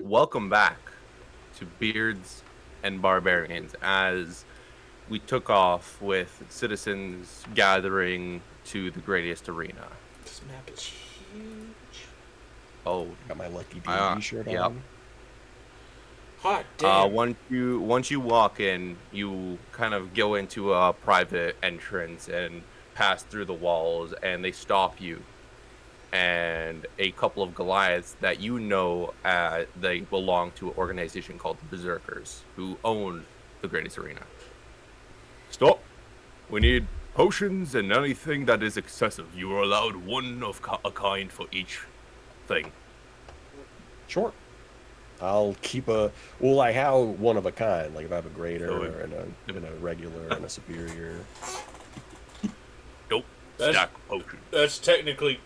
welcome back to Beards and Barbarians as we took off with citizens gathering to the greatest arena. This map is huge. Oh, Got my lucky D&D shirt yep. on. Hot damn. Once you walk in, you kind of go into a private entrance and pass through the walls, and they stop you. And a couple of Goliaths that they belong to an organization called the Berserkers, who own the greatest arena. Stop! We need potions and anything that is excessive. You are allowed one of a kind for each thing. Sure. I'll keep a. Well, like how one of a kind. Like if I have a greater and a regular and a superior. Nope. That's- Stack potion. That's technically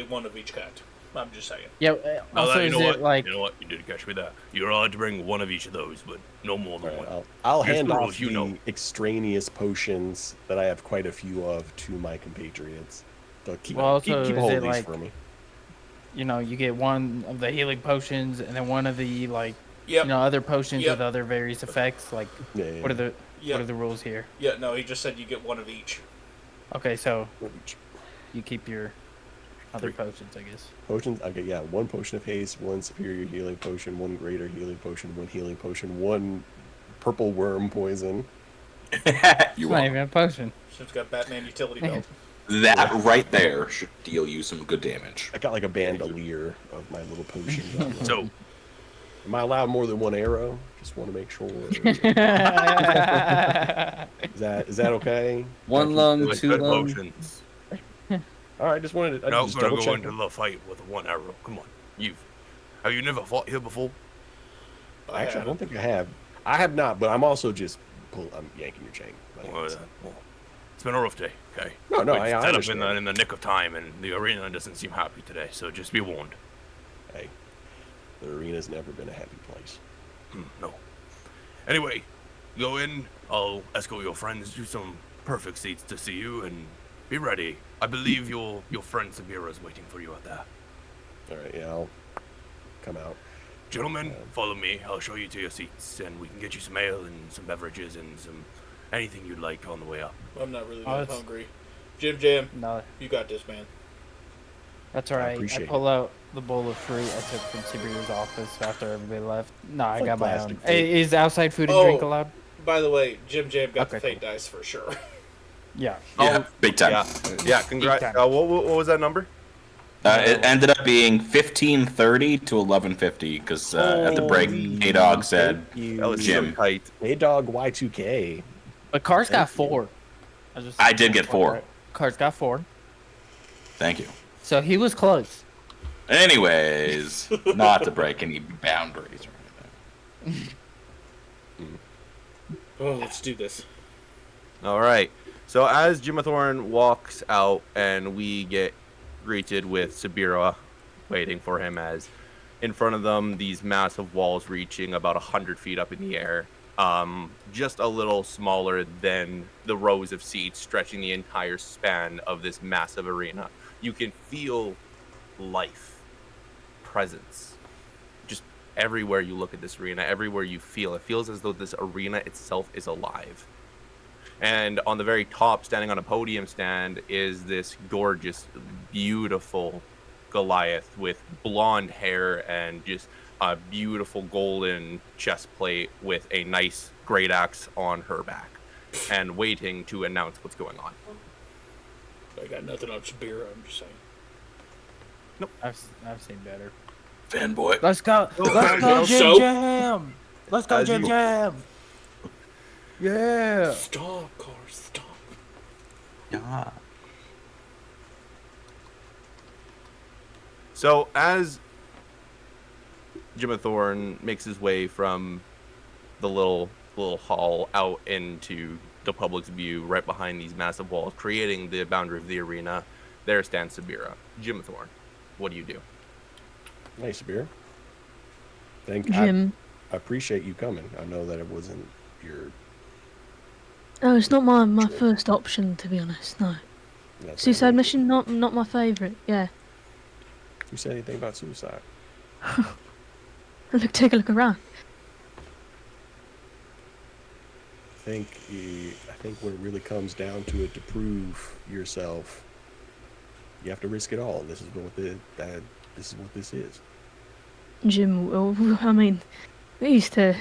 one of each kind. I'm just saying. Yeah. Now Also, that, is it like you know what? You did catch me that. You're allowed to bring one of each of those, but no more than All right, one. I'll Here's hand the off rules, you the know. extraneous potions that I have quite a few of to my compatriots. They'll keep, Well, keep, also, keep a is hold it of these like- for me. you get one of the healing potions and then one of the Yep. other potions Yep. with other various effects. Like, Yeah. what are the Yep. what are the rules here? Yeah. No, he just said you get one of each. Okay, so One each. you keep your other potions, I guess. Potions? Okay, yeah. One potion of haste, one superior healing potion, one greater healing potion, one healing potion, one purple worm poison. You It's not are. even a potion. She's got Batman utility Man. belt. That right there should deal you some good damage. I got like a bandolier of my little potions. on there. So, Am I allowed more than one arrow? Just want to make sure. Is that okay? One lung, with two good lung. potions. All right, just wanted to Not just gonna double go check. into the fight with one arrow. Come on, have you never fought here before? Actually, I don't think I have. I have not, but I'm also just I'm yanking your chain. Well, it's been a rough day. Okay. No, We I set up understand. in the nick of time, and the arena doesn't seem happy today. So just be warned. Hey, the arena's never been a happy place. No. Anyway, go in. I'll escort your friends to some perfect seats to see you, and be ready. I believe your friend Sabira is waiting for you out there. All right, yeah, I'll come out. Gentlemen, follow me. I'll show you to your seats, and we can get you some ale and some beverages and some anything you'd like on the way up. I'm not really Oh, that it's- hungry. Jim Jam, No, you got this, man. that's all right. I appreciate pull out the bowl of fruit I took from Siberia's office after everybody left. No, I like got my plastic own. food. Hey, is outside food and drink Oh. allowed? By the way, Jim Jam got the Okay, fate dice for sure. Yeah. Yeah, big time. Yeah. Congrats. time. What was that number? It ended up being 1530 to 1150 because at the break, A-Dog said, That was Jim. so tight. Hey, dog, Y2K. But Car's got Thank you. 4. I did get 4. Car's got 4. Thank you. So he was close. Anyways, not to break any boundaries or anything. Oh, let's do this. All right. So as Jimathorn walks out, and we get greeted with Sabira waiting for him, as in front of them these massive walls reaching about 100 feet up in the air, just a little smaller than the rows of seats stretching the entire span of this massive arena. You can feel life, presence, just everywhere you look at this arena, everywhere you feel. It feels as though this arena itself is alive. And on the very top, standing on a podium stand, is this gorgeous, beautiful Goliath with blonde hair and just a beautiful golden chest plate with a nice great axe on her back, and waiting to announce what's going on. I got nothing on Sabira, I'm just saying. I've seen better. Fanboy. Let's go. Let's go, Jim So- Jam. Let's go, As Jim you- Jam. Yeah. Stop, car, stop. Yeah. So as Jimathorn makes his way from the little hall out into the public's view, right behind these massive walls, creating the boundary of the arena, there stands Sabira. Jimathorn, what do you do? Nice beer. Thank Jim. I appreciate you coming. I know that it wasn't your. Oh, it's not my first option, to be honest. No. That's Suicide not- Mission, not my favourite. Yeah. Who said anything about suicide? Look, take a look around. I think when it really comes down to it, to prove yourself, you have to risk it all. And this is what this is. Jim, I mean, we used to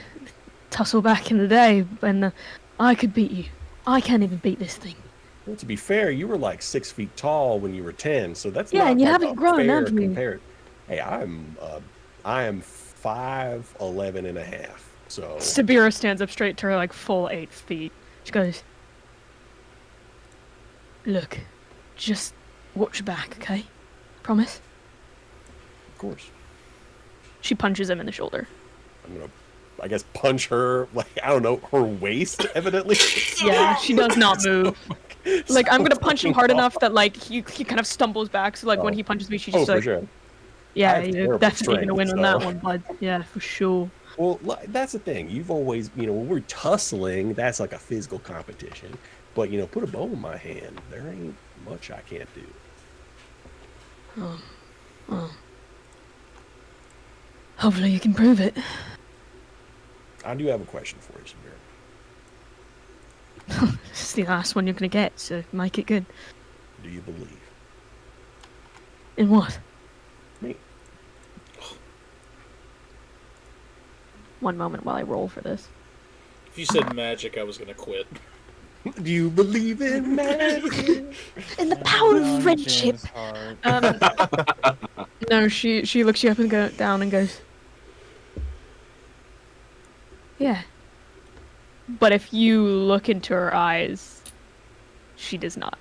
tussle back in the day when I could beat you. I can't even beat this thing. Well, to be fair, you were like 6 feet tall when you were 10, so that's Yeah, not and you like haven't a grown, fair have you? Hey, I am 5'11" and a half. So Sabira stands up straight to her, like, full 8 feet. She goes, look, just watch your back, okay? Promise? of course, She punches him in the shoulder. I'm gonna, I guess, punch her, like, I don't know, her waist, evidently. Yeah, she does not move. Like, I'm gonna punch him hard fucking enough that, like, he kind of stumbles back, so, like, when Oh. he punches me, she's Oh, just for like, sure. I yeah, have you're terrible definitely gonna win on that strength, one, bud. Yeah, for sure. Well, that's the thing. You've always, when we're tussling, that's like a physical competition. But, put a bow in my hand, there ain't much I can't do. Hopefully you can prove it. I do have a question for you, Samir. This is the last one you're gonna get, so make it good. Do you believe In what? me? One moment while I roll for this. If you said magic, I was gonna quit. Do you believe in magic? In the power Young of friendship. James Hart. No, she looks you up and down and goes, yeah. But if you look into her eyes, she does not.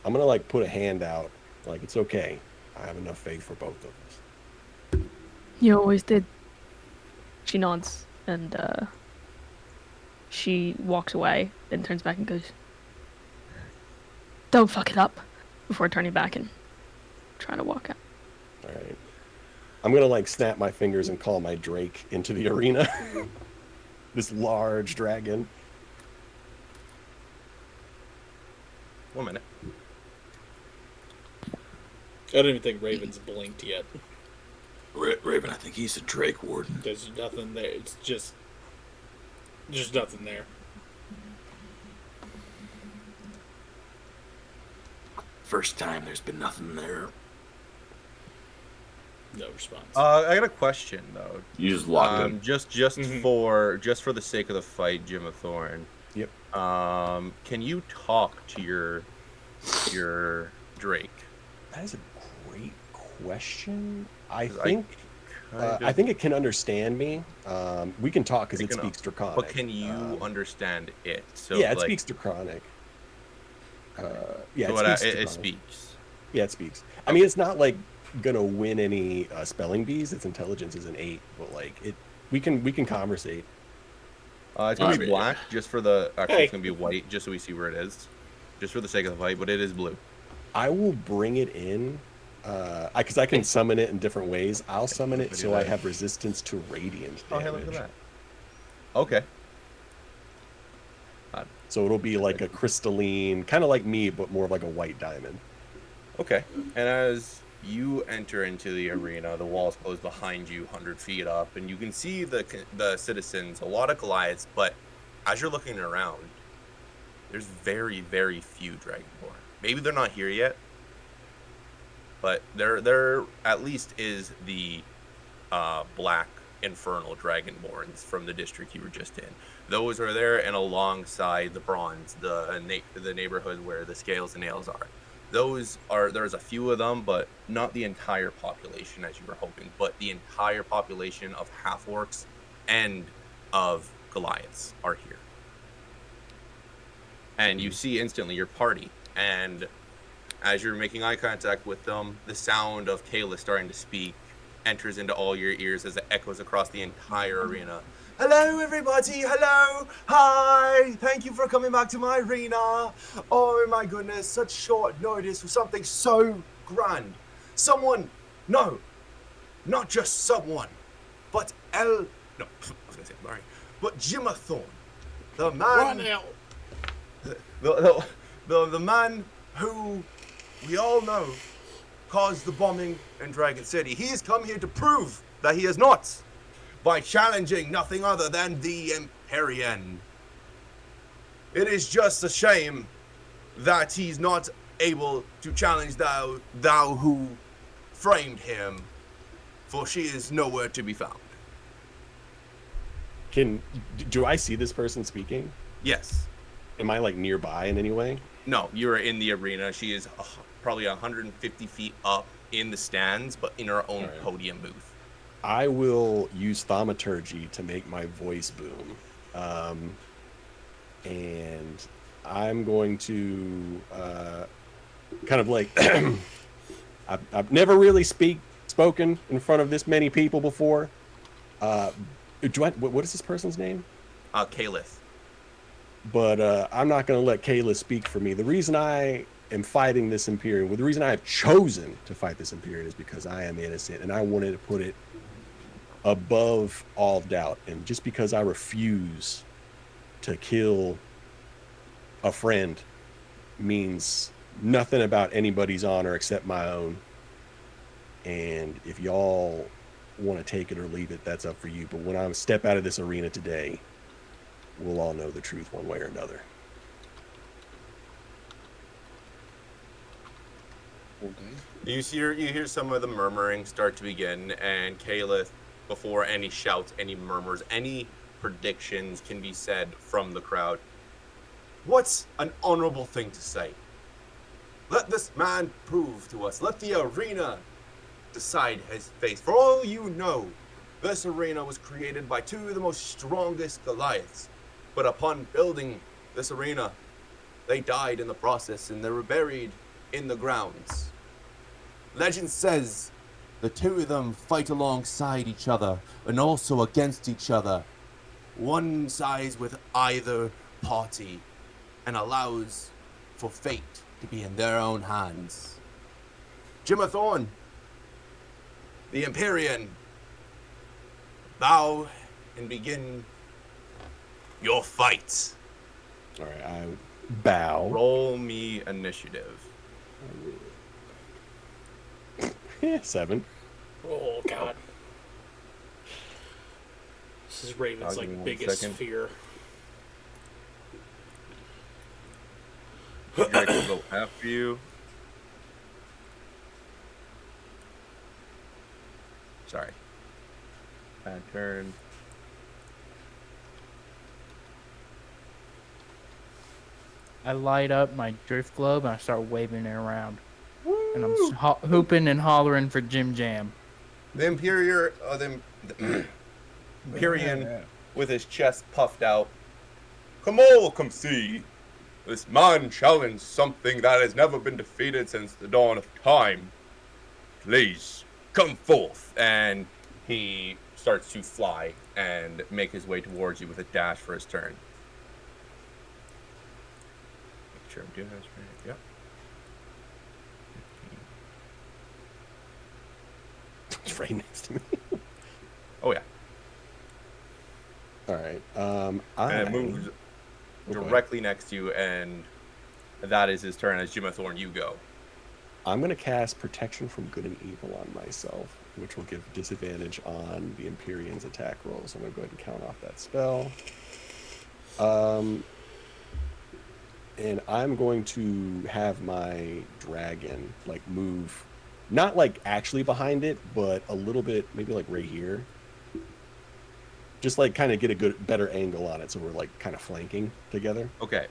I'm gonna like put a hand out, like it's okay. I have enough faith for both of us. You always did. She nods and she walks away, then turns back and goes, don't fuck it up, before turning back and trying to walk out. All right. I'm gonna like snap my fingers and call my Drake into the arena. This large dragon. 1 minute. I don't even think Raven's blinked yet. Raven, I think he's a Drake Warden. There's nothing there. It's just there's nothing there. First time there's been nothing there. No response. I got a question though. You just locked him. Just Mhm. for the sake of the fight, Jim of Thorn. Yep. Can you talk to your Drake? That is a great question. I 'Cause think I think it can understand me. We can talk because It it can- speaks Draconic. But can you understand it? So Yeah, it like, speaks Draconic. Yeah, so it speaks it Draconic. speaks. Yeah, it speaks. I mean, it's not like gonna win any spelling bees. Its intelligence is an 8, but like it, we can conversate. It's gonna be Alright. black, just for the. Actually, Hey. it's gonna be white, just so we see where it is, just for the sake of the fight. But it is blue. I will bring it in, because I can summon it in different ways. I'll summon it so I have resistance to radiant Oh, damage. hey, look at that. Okay. So it'll be like a crystalline, kind of like me, but more of like a white diamond. Okay. And as you enter into the arena, the walls close behind you, 100 feet up, and you can see the citizens, a lot of Goliaths. But as you're looking around, there's very, very few Dragonborn. Maybe they're not here yet, but there at least is the black infernal Dragonborns from the district you were just in. Those are there, and alongside the bronze, the neighborhood where the scales and nails are. There's a few of them, but not the entire population as you were hoping, but the entire population of half-orcs and of Goliaths are here. And you see instantly your party, and as you're making eye contact with them, the sound of Kayla starting to speak enters into all your ears as it echoes across the entire arena. Hello, everybody. Hello. Hi. Thank you for coming back to my arena. Oh, my goodness. Such short notice for something so grand. Someone. No. Not just someone. But No. I was going to say Larry. But Jimathorn. The man. Run out. The man who we all know caused the bombing in Dragon City. He has come here to prove that he is not by challenging nothing other than the Empyrean. It is just a shame that he's not able to challenge thou who framed him, for she is nowhere to be found. Do I see this person speaking? Yes. Am I like nearby in any way? No, you're in the arena. She is probably 150 feet up in the stands, but in her own podium booth. I will use thaumaturgy to make my voice boom. And I'm going to kind of like I've never really spoken in front of this many people before. What is this person's name? Kalith. But I'm not going to let Kayla speak for me. The reason I am fighting this Empyrean, well, the reason I have chosen to fight this Empyrean is because I am innocent, and I wanted to put it above all doubt. And just because I refuse to kill a friend means nothing about anybody's honor except my own. And if y'all want to take it or leave it, that's up for you. But when I step out of this arena today, we'll all know the truth one way or another. You hear some of the murmuring start to begin, and Kalith, before any shouts, any murmurs, any predictions can be said from the crowd. What's an honorable thing to say? Let this man prove to us. Let the arena decide his fate. For all you know, this arena was created by two of the most strongest Goliaths. But upon building this arena, they died in the process, and they were buried in the grounds. Legend says the two of them fight alongside each other and also against each other. One sides with either party and allows for fate to be in their own hands. Jimathorn, the Empyrean, bow and begin your fight. All right, I bow. Roll me initiative. 7. Oh God. This is Raven's I'll give you one biggest second. fear. Drake will go after you. Sorry. Bad turn. I light up my drift globe and I start waving it around. And I'm hooping and hollering for Jim Jam. The Empyrean, with his chest puffed out. Come all, come see. This man challenged something that has never been defeated since the dawn of time. Please, come forth. And he starts to fly and make his way towards you with a dash for his turn. Make sure I'm doing this right. Yep. It's right next to me. Oh, yeah. All right. And it moves directly next to you, and that is his turn. As Jimathorn, you go. I'm going to cast Protection from Good and Evil on myself, which will give disadvantage on the Empyrean's attack rolls. I'm going to go ahead and count off that spell. And I'm going to have my dragon, like, move, not, like, actually behind it, but a little bit, maybe, like, right here. Just, like, kind of get a better angle on it, so we're, like, kind of flanking together. Okay.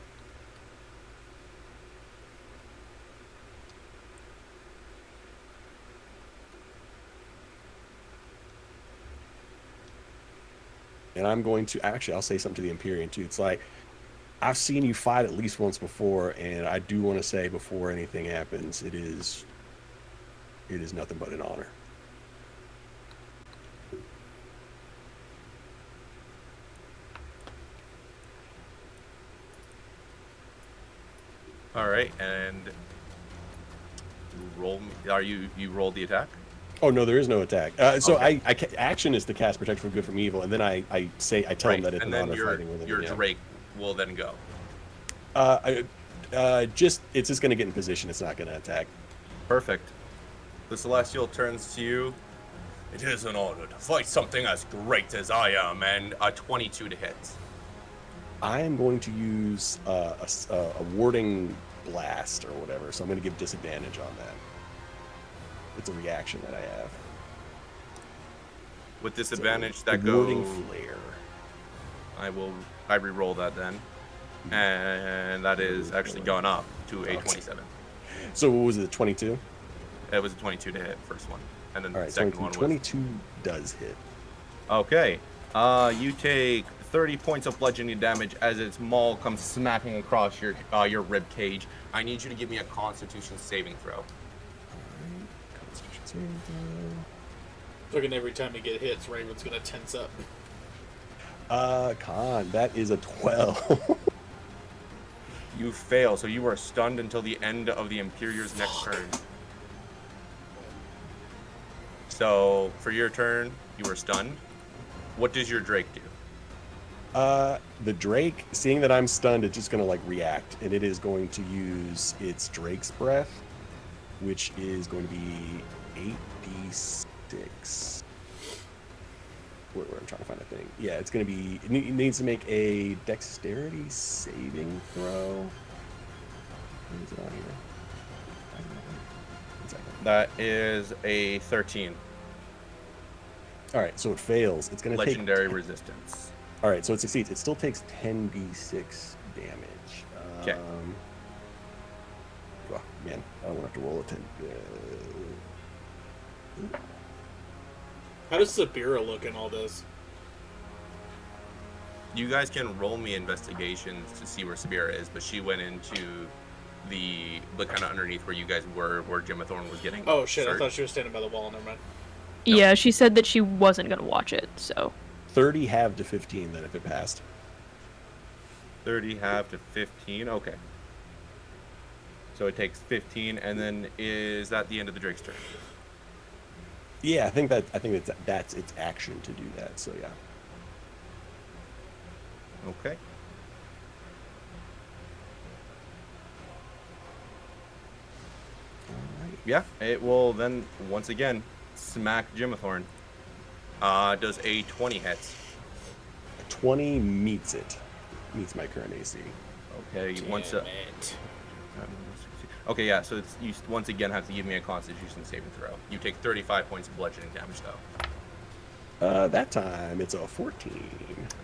And I'm going to, actually, I'll say something to the Empyrean, too. It's like, I've seen you fight at least once before, and I do want to say before anything happens, it is nothing but an honor. All right, and roll. You rolled the attack? Oh no, there is no attack. So Okay. action is to cast Protection from Good from Evil, and then I tell him that it's and an then honor fighting with him. your yeah. Drake will then go. It's just going to get in position. It's not going to attack. Perfect. The Celestial turns to you. It is an honor to fight something as great as I am, and a 22 to hit. I am going to use a warding blast or whatever, so I'm going to give disadvantage on that. It's a reaction that I have. With So, disadvantage, that the warding goes. flare. I re-roll that then, and that is actually gone up to a 27. So what was it? 22. It was a 22 to hit, first one, and then All the right, second 22, one was 22 does hit. okay. You take 30 points of bludgeoning damage as its maul comes smacking across your rib cage. I need you to give me a Constitution saving throw. Constitution saving throw. Fucking every time he get hits, Raven's gonna tense up. Con, that is a 12. You fail, so you are stunned until the end of the Imperior's next turn. So for your turn, you are stunned. What does your Drake do? The Drake, seeing that I'm stunned, it's just gonna like react, and it is going to use its Drake's Breath, which is going to be 8d6. Where I'm trying to find a thing. Yeah, it's gonna be. It needs to make a Dexterity saving throw. Where is it on here? One second. That is a 13. All right, so it fails. It's gonna Legendary take. resistance. All right, so it succeeds. It still takes 10d6 damage. 'Kay. Oh, man, I don't want to have to roll a 10. How does Sabira look in all this? You guys can roll me investigations to see where Sabira is, but she went into the kind of underneath where you guys were, where Gemma Thorne was getting. Oh shit! I searched. thought she was standing by the wall. Never mind. No. Yeah, she said that she wasn't gonna watch it, so 30 halved to 15 then if it passed. 30 half to 15. Okay. So it takes 15, and then is that the end of the Drake's turn? Yeah, I think that's its action to do that. So yeah. Okay. Alright. Yeah, it will then once again smack Jimathorn. Does a 20 hit? 20 meets it. Meets my current AC. Okay, once. Damn it. Okay, yeah. So it's, you once again have to give me a Constitution saving throw. You take 35 points of bludgeoning damage, though. That time it's a 14.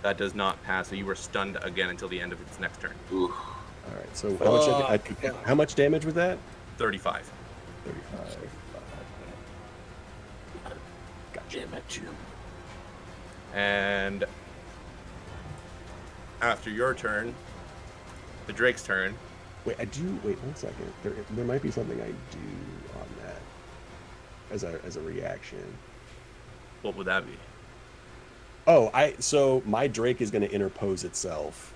That does not pass. So you were stunned again until the end of its next turn. Ooh. All right. So how much damage was that? 35. 35. Gotcha. Damn it, Jim. And after your turn, the Drake's turn. Wait, wait 1 second. There might be something I do on that as a reaction. What would that be? Oh, so my Drake is going to interpose itself.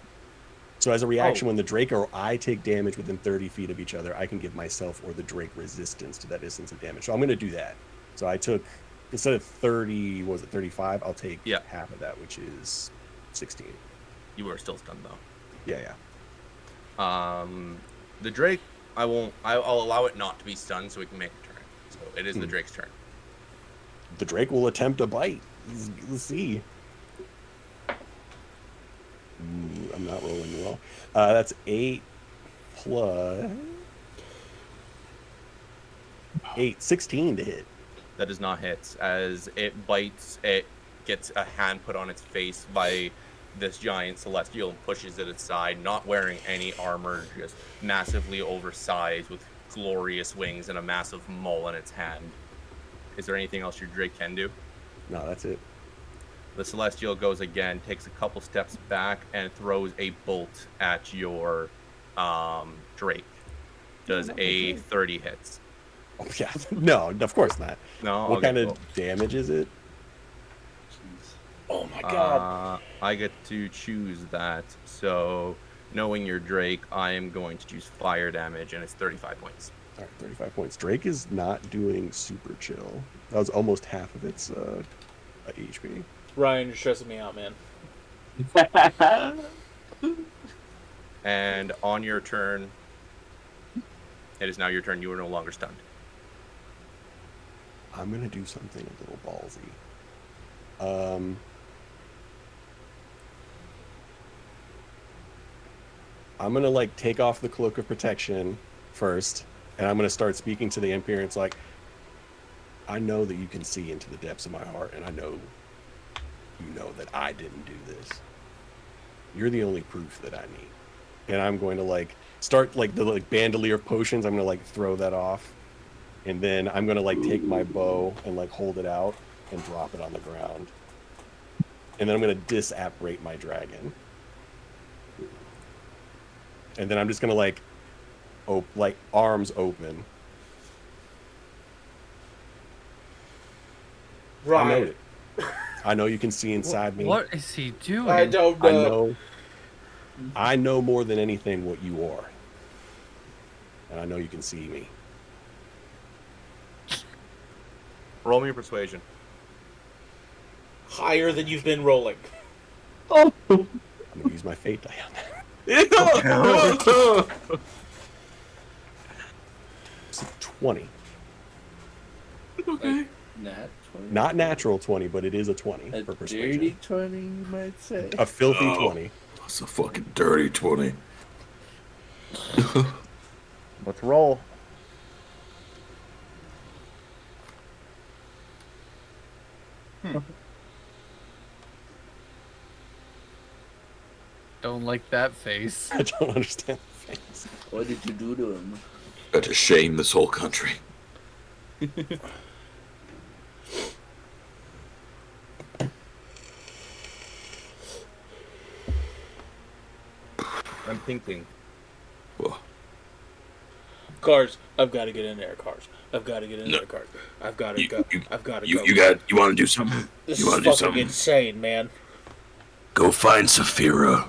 So as a reaction, when the Drake or I take damage within 30 feet of each other, I can give myself or the Drake resistance to that instance of damage. So I'm going to do that. So I took, instead of 30, what was it 35? I'll take half of that, which is 16. You are still stunned though. Yeah. The Drake, I'll allow it not to be stunned so we can make a turn. So it is the Drake's turn. The Drake will attempt a bite. Let's see. I'm not rolling well. That's 8 plus 8, 16 to hit. That does not hit. As it bites, it gets a hand put on its face by this giant celestial and pushes it aside, not wearing any armor, just massively oversized with glorious wings and a massive maul in its hand. Is there anything else your Drake can do? No, that's it. The celestial goes again, takes a couple steps back, and throws a bolt at your Drake. Does a 30 hits? Oh, yeah. No, of course not. No. What Okay, kind of cool. damage is it? Oh my god. I get to choose that. So, knowing your Drake, I am going to choose fire damage, and it's 35 points. All right, 35 points. Drake is not doing super chill. That was almost half of its HP. Ryan, you're stressing me out, man. And on your turn, it is now your turn. You are no longer stunned. I'm gonna do something a little ballsy. I'm gonna like take off the cloak of protection first, and I'm gonna start speaking to the Empyrean. It's like, I know that you can see into the depths of my heart, and I know you know that I didn't do this. You're the only proof that I need. And I'm going to like start like the like bandolier of potions. I'm gonna like throw that off, and then I'm gonna like take my bow and like hold it out and drop it on the ground, and then I'm gonna disapparate my dragon, and then I'm just gonna like, like arms open. I know it. I know you can see inside me. What is he doing? I don't know. I know more than anything what you are. And I know you can see me. Roll me a persuasion. Higher than you've been rolling. I'm gonna use my fate die on that. It's a 20. Okay. Nat 20. Not natural 20, but it is a 20 A for persuasion. dirty 20, you might say. A filthy 20. That's a fucking dirty 20. Let's roll. Don't like that face. I don't understand the face. What did you do to him? Got to shame this whole country. I'm thinking. Well, Cars, I've got to get in there. Cars, I've got to get in No. there. Cars, I've got to You- go. you- I've got to you go. you want to do something? This you is want to do fucking something? insane, man. Go find Saphira.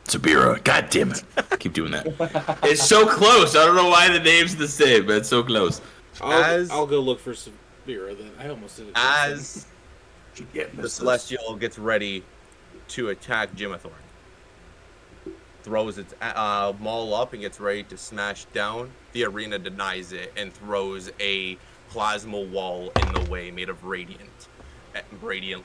Sabira. God damn it. Keep doing that. It's so close. I don't know why the name's the same, but it's so close. I'll go look for Sabira then. I almost did it. As the Celestial gets ready to attack Jimmathorn, throws its maul up and gets ready to smash down, the arena denies it and throws a plasma wall in the way made of radiant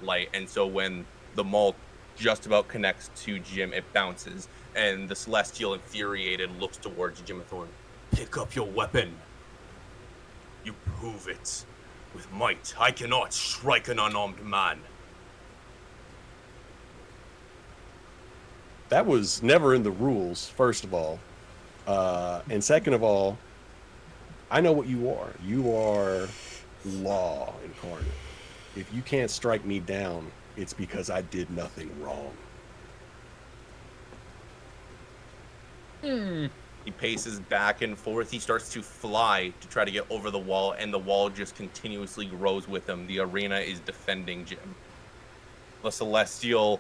light. And so when the maul just about connects to Jim, it bounces, and the Celestial, infuriated, looks towards Jimmathorn. Pick up your weapon. You prove it. With might, I cannot strike an unarmed man. That was never in the rules, first of all. And second of all, I know what you are. You are law incarnate. If you can't strike me down, it's because I did nothing wrong. He paces back and forth. He starts to fly to try to get over the wall, and the wall just continuously grows with him. The arena is defending Jim. The Celestial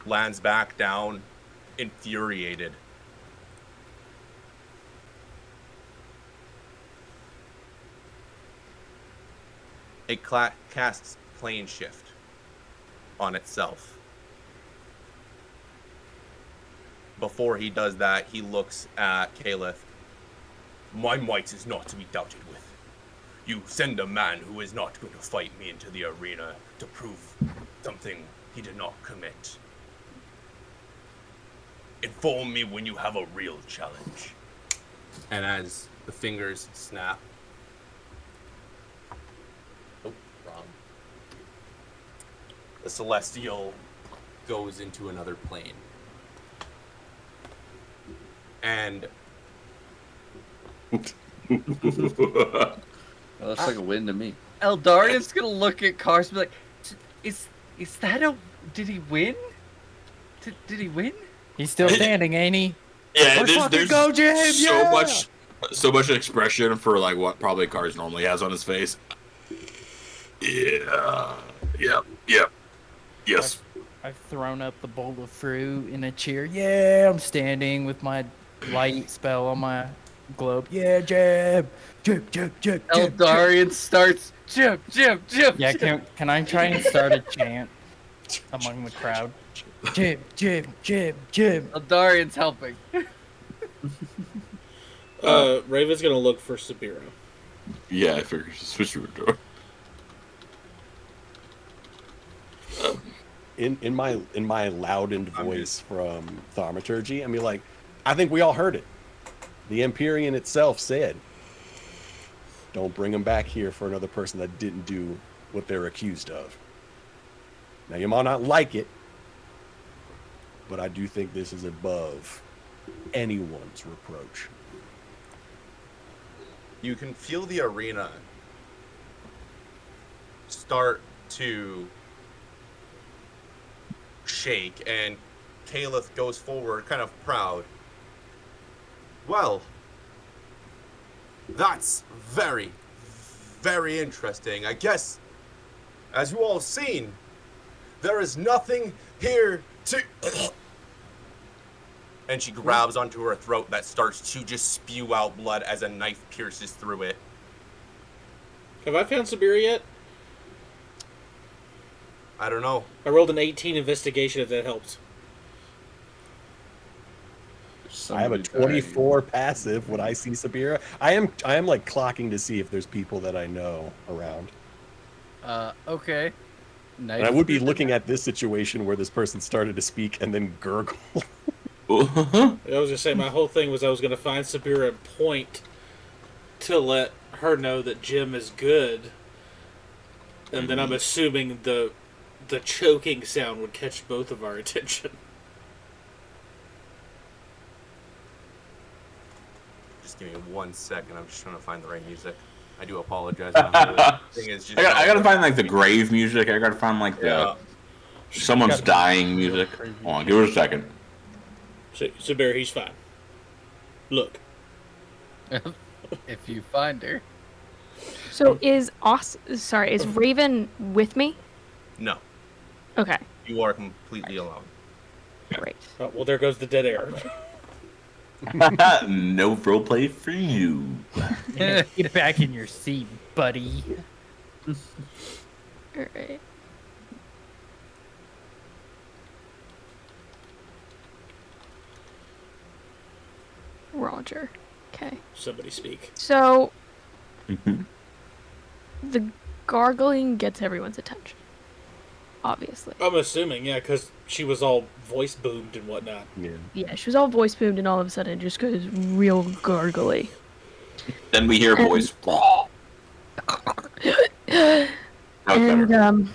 lands back down, infuriated. It casts plane shift on itself. Before he does that, he looks at Caliph. My might is not to be doubted with. You send a man who is not going to fight me into the arena to prove something he did not commit. Inform me when you have a real challenge. And as the fingers snap. Oh, wrong. The Celestial goes into another plane. And Well, looks like a win to me. Eldarian's gonna look at Cars and be like, is that a... Did he win? Did he win? He's still standing, ain't he? Yeah, Let's fucking there's go, Jim! so Yeah! much expression for like what probably Cars normally has on his face. Yeah. Yes. I've thrown up the bowl of fruit in a cheer. Yeah, I'm standing with my light spell on my globe. Yeah, Jib! Jib! Eldarian starts, Jim. Yeah, can I try and start a chant among the crowd? Jib! Eldarian's helping. Raven's gonna look for Sabira. Yeah, I figured switch to a door. In my loudened voice from Thaumaturgy, I mean, like, I think we all heard it. The Empyrean itself said, "Don't bring him back here for another person that didn't do what they're accused of." Now, you might not like it, but I do think this is above anyone's reproach. You can feel the arena start to shake, and Caliph goes forward, kind of proud. Well, that's very, very interesting. I guess, as you all have seen, there is nothing here to... And she grabs onto her throat that starts to just spew out blood as a knife pierces through it. Have I found Siberia yet? I don't know. I rolled an 18 investigation if that helps. I have a 24 passive when I see Sabira. I am like clocking to see if there's people that I know around. Okay. Nice. And I would be looking at this situation where this person started to speak and then gurgle. I was gonna say my whole thing was I was gonna find Sabira and point to let her know that Jim is good, and then I'm assuming the choking sound would catch both of our attention. Just give me 1 second. I'm just trying to find the right music. I do apologize. The thing is just I gotta find like the grave music. I gotta find like the Yeah. someone's dying music. Hold on, give it a second. Sabira, he's fine. Look. If you find her. So is Raven with me? No, Okay, you are completely alone. great. Oh, well, there goes the dead air. No roleplay for you. Get back in your seat, buddy. Alright. Roger. Okay. Somebody speak. So Mhm. the gargling gets everyone's attention. Obviously. I'm assuming, yeah, because she was all voice boomed and whatnot. Yeah. Yeah, she was all voice boomed and all of a sudden it just goes real gargly. Then we hear a voice. That was And better.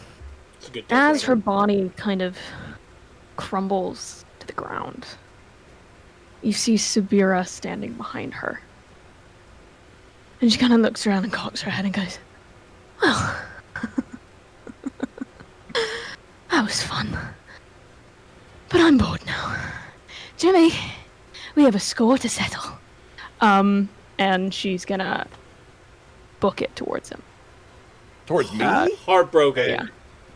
It's a good as her typewriter. body kind of crumbles to the ground, you see Sabira standing behind her. And she kind of looks around and cocks her head and goes, "Well, that was fun. But I'm bored now. Jimmy, we have a score to settle." And she's gonna book it towards him. Towards me? Heartbroken. Yeah.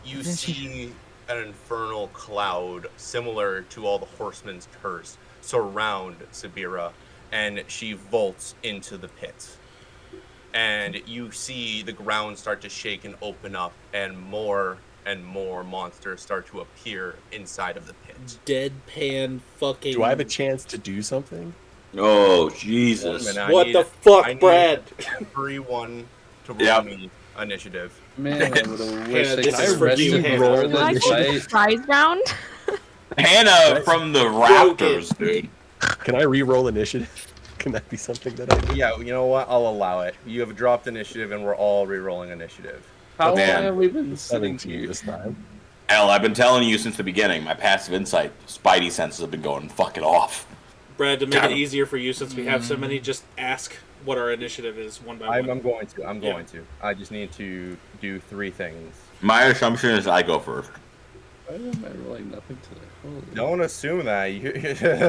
You see an infernal cloud similar to all the horsemen's curse surround Sabira, and she vaults into the pit. And you see the ground start to shake and open up, and more monsters start to appear inside of the pit. Deadpan fucking. Do I have a chance to do something? Oh Jesus! Wait a minute, What the fuck, I need Brad? Everyone to roll Yep. me initiative. Man, I would have wished Yeah, I this could is have for rested you, before Hannah. Can I this take a fight. surprise round? Hannah from the Raptors, dude. Can I re-roll initiative? Can that be something that I do? Yeah, you know what? I'll allow it. You have dropped initiative, and we're all re-rolling initiative. How long Man. have we been sitting 17 here? this time. Hell, I've been telling you since the beginning. My passive insight, spidey senses have been going fucking off. Brad, to make Got it him. easier for you, since we have so many, just ask what our initiative is one by one. I'm going to. I'm Yeah. going to. I just need to do 3 things. My assumption is I go first. Why am I rolling nothing today? Holy Don't assume that. You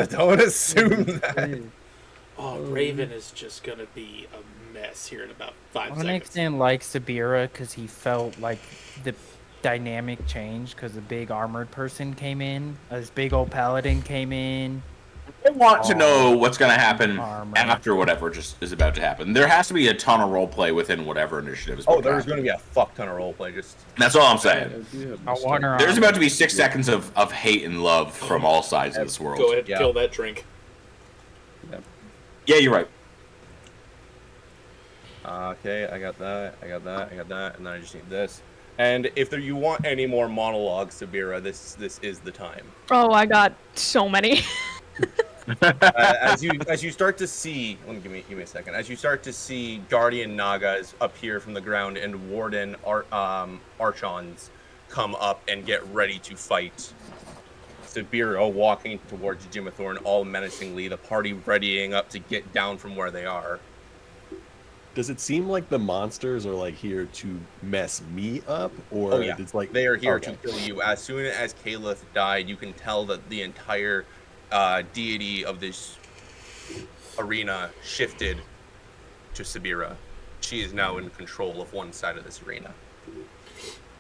don't assume that. Oh, Raven is just gonna be a mess here in about 5 Onyx seconds. didn't like Sabira because he felt like the dynamic changed because a big armored person came in. This big old paladin came in. I want to know what's going to happen Armor. after whatever just is about to happen. There has to be a ton of roleplay within whatever initiative is Oh, about to there's happen. going to be a fuck ton of roleplay. Just That's all I'm I saying. do have I my want her stuff. There's on. about to be 6 seconds of hate and love from all sides of this world. Go ahead and Yeah. kill that drink. Yeah, you're right. Okay, I got that, I got that, I got that, and then I just need this. And if you want any more monologues, Sabira, this is the time. Oh, I got so many. As you start to see, give me a second. As you start to see guardian Nagas appear from the ground and warden Archons come up and get ready to fight. Sabira walking towards Jimathorn all menacingly, the party readying up to get down from where they are. Does it seem like the monsters are like here to mess me up, or Oh, yeah. it's like They are here okay. to kill you. As soon as Kalith died, you can tell that the entire deity of this arena shifted to Sabira. She is now in control of one side of this arena.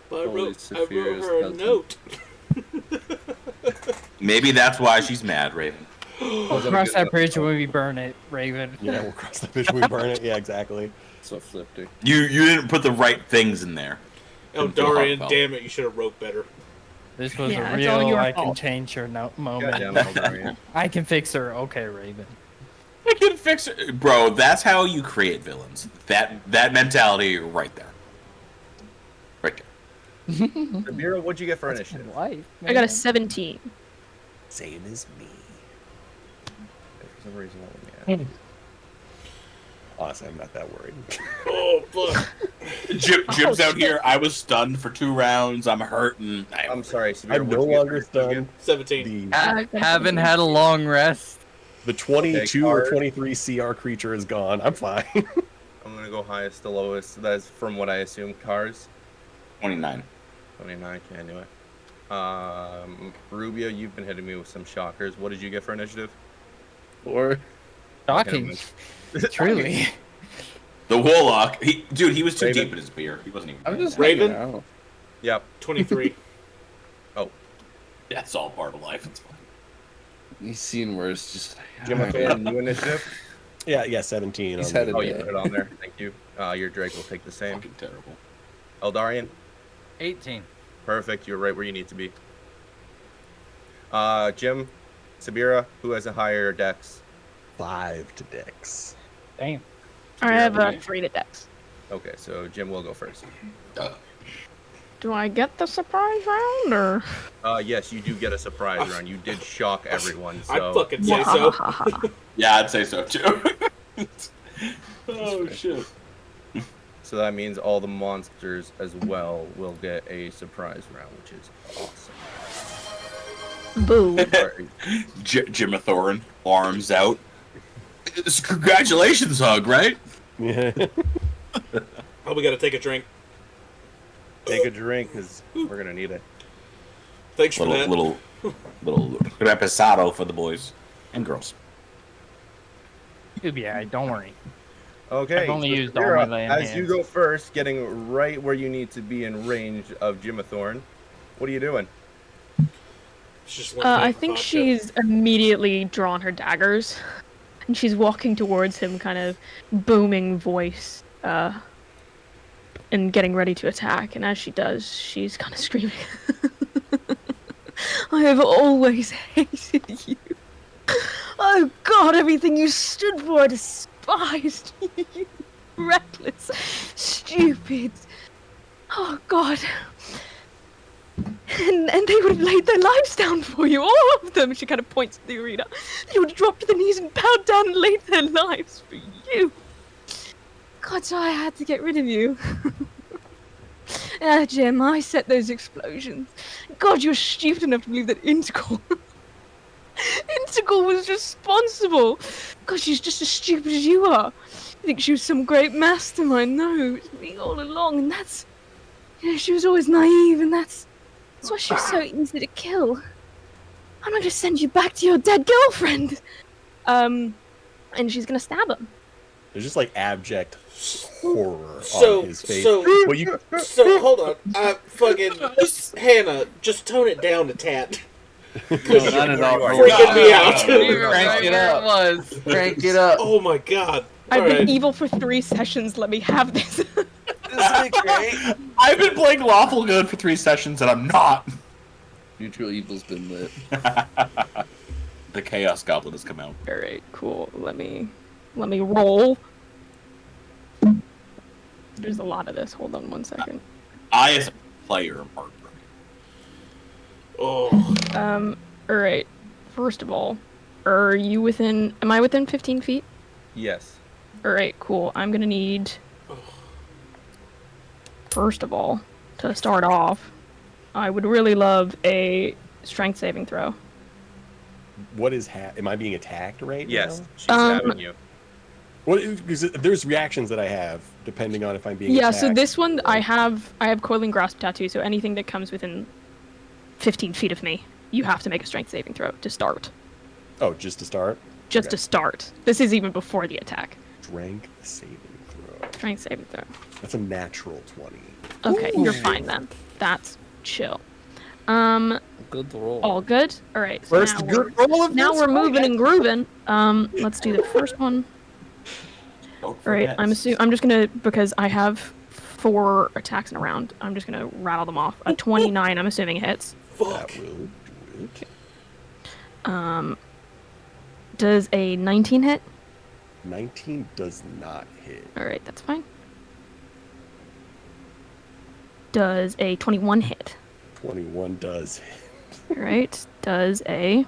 But I Holy wrote Saphira's her a cousin. note. Maybe that's why she's mad, Raven. We'll cross that bridge when we burn it, Raven. Yeah, we'll cross the bridge when we burn it. Yeah, exactly. So flippy. You didn't put the right things in there. Oh, Didn't feel Dorian, heartfelt. damn it, you should have wrote better. This was Yeah, a it's all real your I can fault. change her moment. Goddamn Eldarian. I can fix her. Okay, Raven. I can fix it, bro. That's how you create villains. That mentality right there, right there. Sabira, what'd you get for initiative? Life, I got a 17. Same as me. For some reason, what would you add? Honestly, I'm not that worried. Oh, fuck. Jim's out here. I was stunned for 2 rounds. I'm hurting. I'm sorry, Sabira. I'm no what'd you get for longer initiative stunned. 17. The Haven't had a long rest. the 22 Okay, or 23 CR creature is gone. I'm fine. I'm gonna go highest to lowest. That's from what I assume. Cars. 29. 29. Can't do it. Rubia, you've been hitting me with some shockers. What did you get for initiative? 4. Shocking. Truly. The Warlock. He was too Raven. deep in his beer. He wasn't even. I'm just Raven? hanging out. Yep. 23. That's all part of life. It's fine. He's seen worse. Just Jimathorn, new initiative. yeah, 17. He's on had the- a Oh, you day. put it on there. Thank you. Your Drake will take the same. Fucking terrible. Eldarian, 18. perfect. You're right where you need to be. Jim, Sabira, who has a higher dex? 5 to Dex. Damn. I have a okay. 3 to dex. Okay, so Jim will go first. Do I get the surprise round or? Yes, you do get a surprise round. You did shock everyone, I'd so fucking say so. Yeah, I'd say so too. Oh shit. so that means all the monsters as well will get a surprise round, which is awesome. Boo. Alright, Jimathorn, arms out. It's congratulations, hug, right? Yeah. Oh, we gotta take a drink. Take a drink, because we're gonna need it. Thanks for that. Little reposado for the boys and girls. You'll be alright. Don't worry. Okay, I've only so used all my Sabira, land as you hands. go first, getting right where you need to be in range of Jimathorn, what are you doing? It's just looking at I the think vodka. she's immediately drawn her daggers, and she's walking towards him, kind of booming voice, and getting ready to attack. And as she does, she's kind of screaming, "I have always hated you. Oh God, everything you stood for, I despised you. Reckless, stupid. Oh God." And they would have laid their lives down for you, all of them. She kind of points to the arena. They would have dropped to their knees and bowed down and laid their lives for you. God, so I had to get rid of you. Jim, I set those explosions. God, you're stupid enough to believe that Integral was responsible. God, she's just as stupid as you are. You think she was some great mastermind. No, it was me all along, and that's... You know, she was always naive, and that's why she was so easy to kill. I'm not gonna send you back to your dead girlfriend. And she's gonna stab him. There's just like abject horror So, on his face. so, Well, you so, hold on. Fucking Hannah, just tone it down a tad. No, not at all. Freaking me out. We were Crank right it where up. it was. Crank it up. Oh my God. I've been Alright. evil for 3 sessions. Let me have this. Isn't it great? I've been playing lawful good for 3 sessions and I'm not. Neutral evil's been lit. The Chaos Goblin has come out. All right, cool. Let me roll. There's a lot of this. Hold on one second. I, as a player, am heartbroken. Oh. All right. First of all, are you within? Am I within 15 feet? Yes. All right. Cool. I'm gonna need. First of all, to start off, I would really love a strength saving throw. What is am I being attacked right Yes. now? She's stabbing you. What? Because there's reactions that I have depending on if I'm being Yeah. attacked. So this one, I have coiling grasp tattoo. So anything that comes within 15 feet of me, you have to make a strength saving throw to start. Oh, just to start? Just Okay. to start. This is even before the attack. Strength saving throw. Strength saving throw. That's a natural 20. Okay, you're fine then. That's chill. Good roll. All good. All right. So First now good we're, roll of now this we're fight. moving and grooving. Let's do the first one. Don't All right. forget. I'm just gonna, because I have 4 attacks in a round. I'm just gonna rattle them off. A 29. I'm assuming hits. That will do it. Does a 19 hit? 19 does not hit. All right, that's fine. Does a 21 hit? 21 does hit. All right. Does a.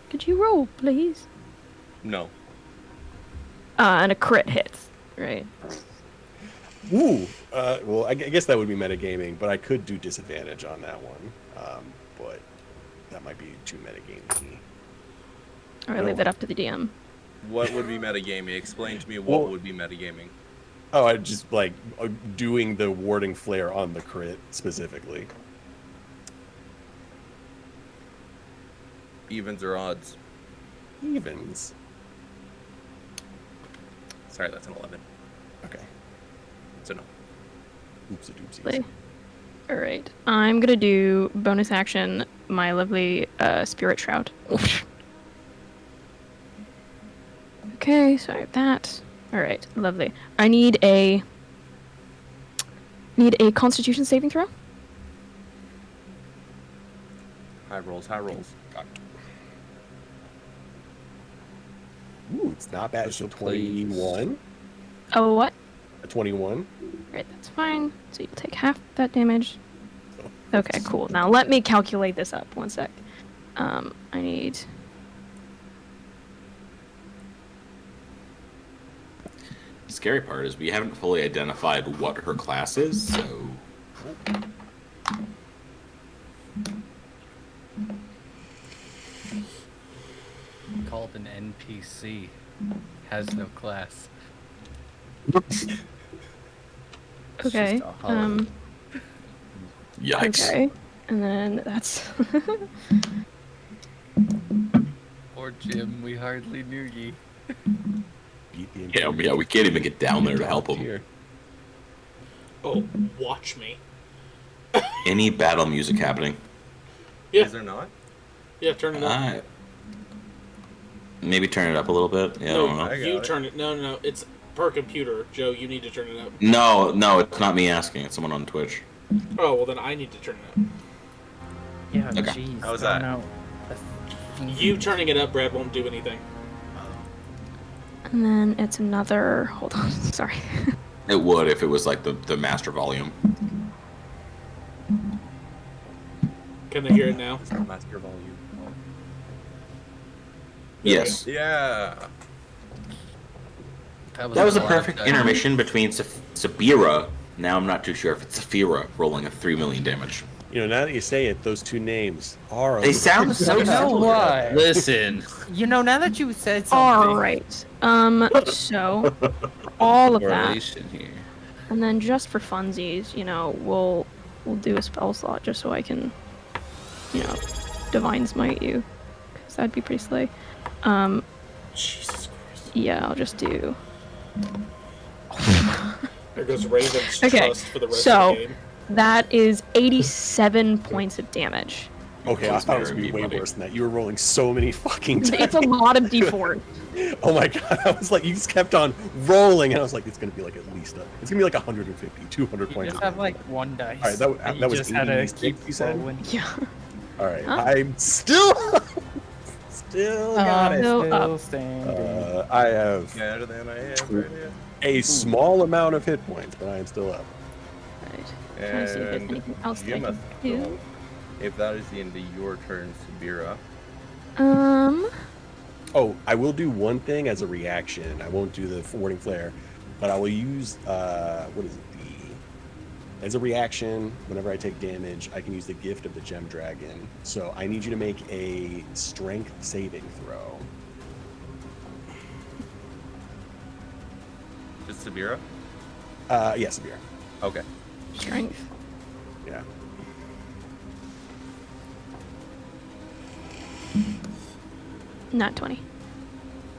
Could you roll, please? No. And a crit hits. Right. Ooh. Well, I guess that would be metagaming, but I could do disadvantage on that one. But that might be too metagaming. Or I leave that up to the DM. What would be metagaming? Explain to me what Well- would be metagaming. Oh, I just like doing the warding flare on the crit specifically. Evens or odds? Evens. Sorry, that's an 11. Okay. So no. Oopsie doopsies. Lovely. All right. I'm gonna do bonus action. My lovely spirit shroud. Okay, so I have that. All right, lovely. I need a Constitution saving throw. High rolls, high rolls. Ooh, it's not bad. It's a Please. 21. Oh, what? A 21. Right, that's fine. So you'll take half that damage. Okay, cool. Now let me calculate this up. One sec. I need. The scary part is we haven't fully identified what her class is, so Called an NPC. Has no class. Okay. just a hollow. yikes. Okay. And then that's. Or Jim, we hardly knew ye. Beat the Yeah, we can't even get down there to help him. Here. Oh, watch me. Any battle music happening? Yeah. Is there not? Yeah, turn it up. Maybe turn it up a little bit. Yeah, I don't know. I got You it. turn it. No. It's per computer. Joe, you need to turn it up. No, it's not me asking. It's someone on Twitch. Oh, well, then I need to turn it up. Yeah, Okay. jeez. How was I that? don't know. That's You turning it up, Brad, won't do anything. And then it's another. Hold on. Sorry. It would if it was like the master volume. Can they hear it now? Is that master volume? Yes. Yeah. That was a lot perfect of- intermission between Sabira. Now I'm not too sure if it's Saphira rolling a 3 million damage. You know, now that you say it, those two names are. They sound so You know similar. what? Listen. You know, now that you said something. All right. So all of that, Correlation here. and then just for funsies, you know, we'll do a spell slot just so I can, you know, divine smite you, because that'd be pretty slay. Jesus Christ. Yeah, I'll just do. There goes Raven's Okay, trust for the rest so- of the game. That is 87 points of damage. Okay, I thought it was going to be way Buddy. worse than that. You were rolling so many fucking times. It's a lot of d4. Oh my god, I was like, you just kept on rolling, and I was like, it's going to be like at least, it's going to be like 150, 200 You points. just have like one dice. All right, that and was you just had to 86, keep you said? rolling. Yeah. All right, Huh? I'm still still got it. Still Still up. standing. I have Better than I am right here. a small amount of hit points, but I am still up. Right. Trying to see if there's And anything else that I can do. Jimathorn, if that is the end of your turn, Sabira. Oh, I will do one thing as a reaction. I won't do the warding flare, but I will use what is it? As a reaction, whenever I take damage, I can use the gift of the Gem Dragon. So I need you to make a strength saving throw. Just Sabira? Yes, Sabir. Okay. Strength. Yeah. Not 20.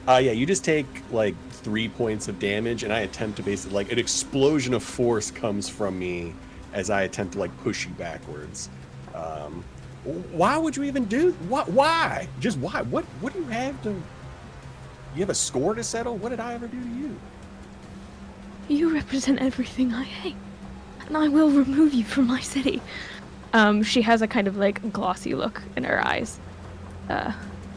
Yeah, you just take like 3 points of damage, and I attempt to basically, like, an explosion of force comes from me as I attempt to, like, push you backwards. Why would you even do? Why? Just why? What do you have to? You have a score to settle? What did I ever do to you? You represent everything I hate, and I will remove you from my city. She has a kind of like glossy look in her eyes.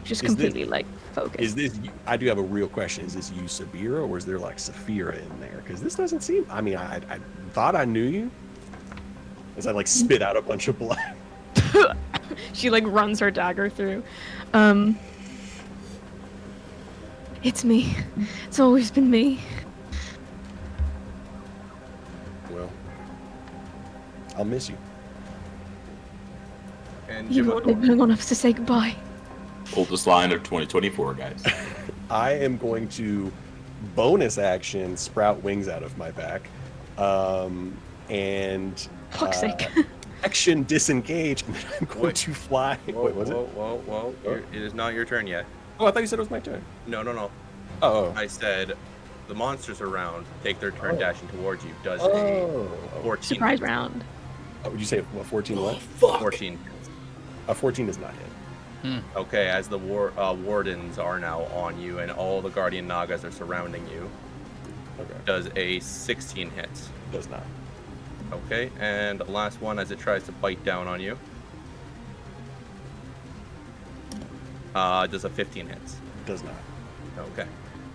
Just Is completely like focused. Is this? I do have a real question. Is this you, Sabira, or is there like Saphira in there? Because this doesn't seem. I mean, I thought I knew you. As I like spit out a bunch of blood. She like runs her dagger through. It's me. It's always been me. Well, I'll miss you. And You won't live Jimathorn. long enough to say goodbye. Oldest line of 2024, guys. I am going to bonus action sprout wings out of my back, and Fuck's sake. action disengage, and then I'm going Wait. to fly. Whoa, Wait, was it? whoa. It is not your turn yet. Oh, I thought you said it was my turn. No. Oh, I said the monsters around take their turn Oh. dashing towards you. Does oh. a 14. Surprise round. Oh, would you say what? 14 Oh, what? fuck. 14. 14 does not hit. Okay, as the wardens are now on you and all the guardian nagas are surrounding you, Okay, does a 16 hit. does not. Okay, and the last one as it tries to bite down on you. Does a 15 hits. Does not. Okay.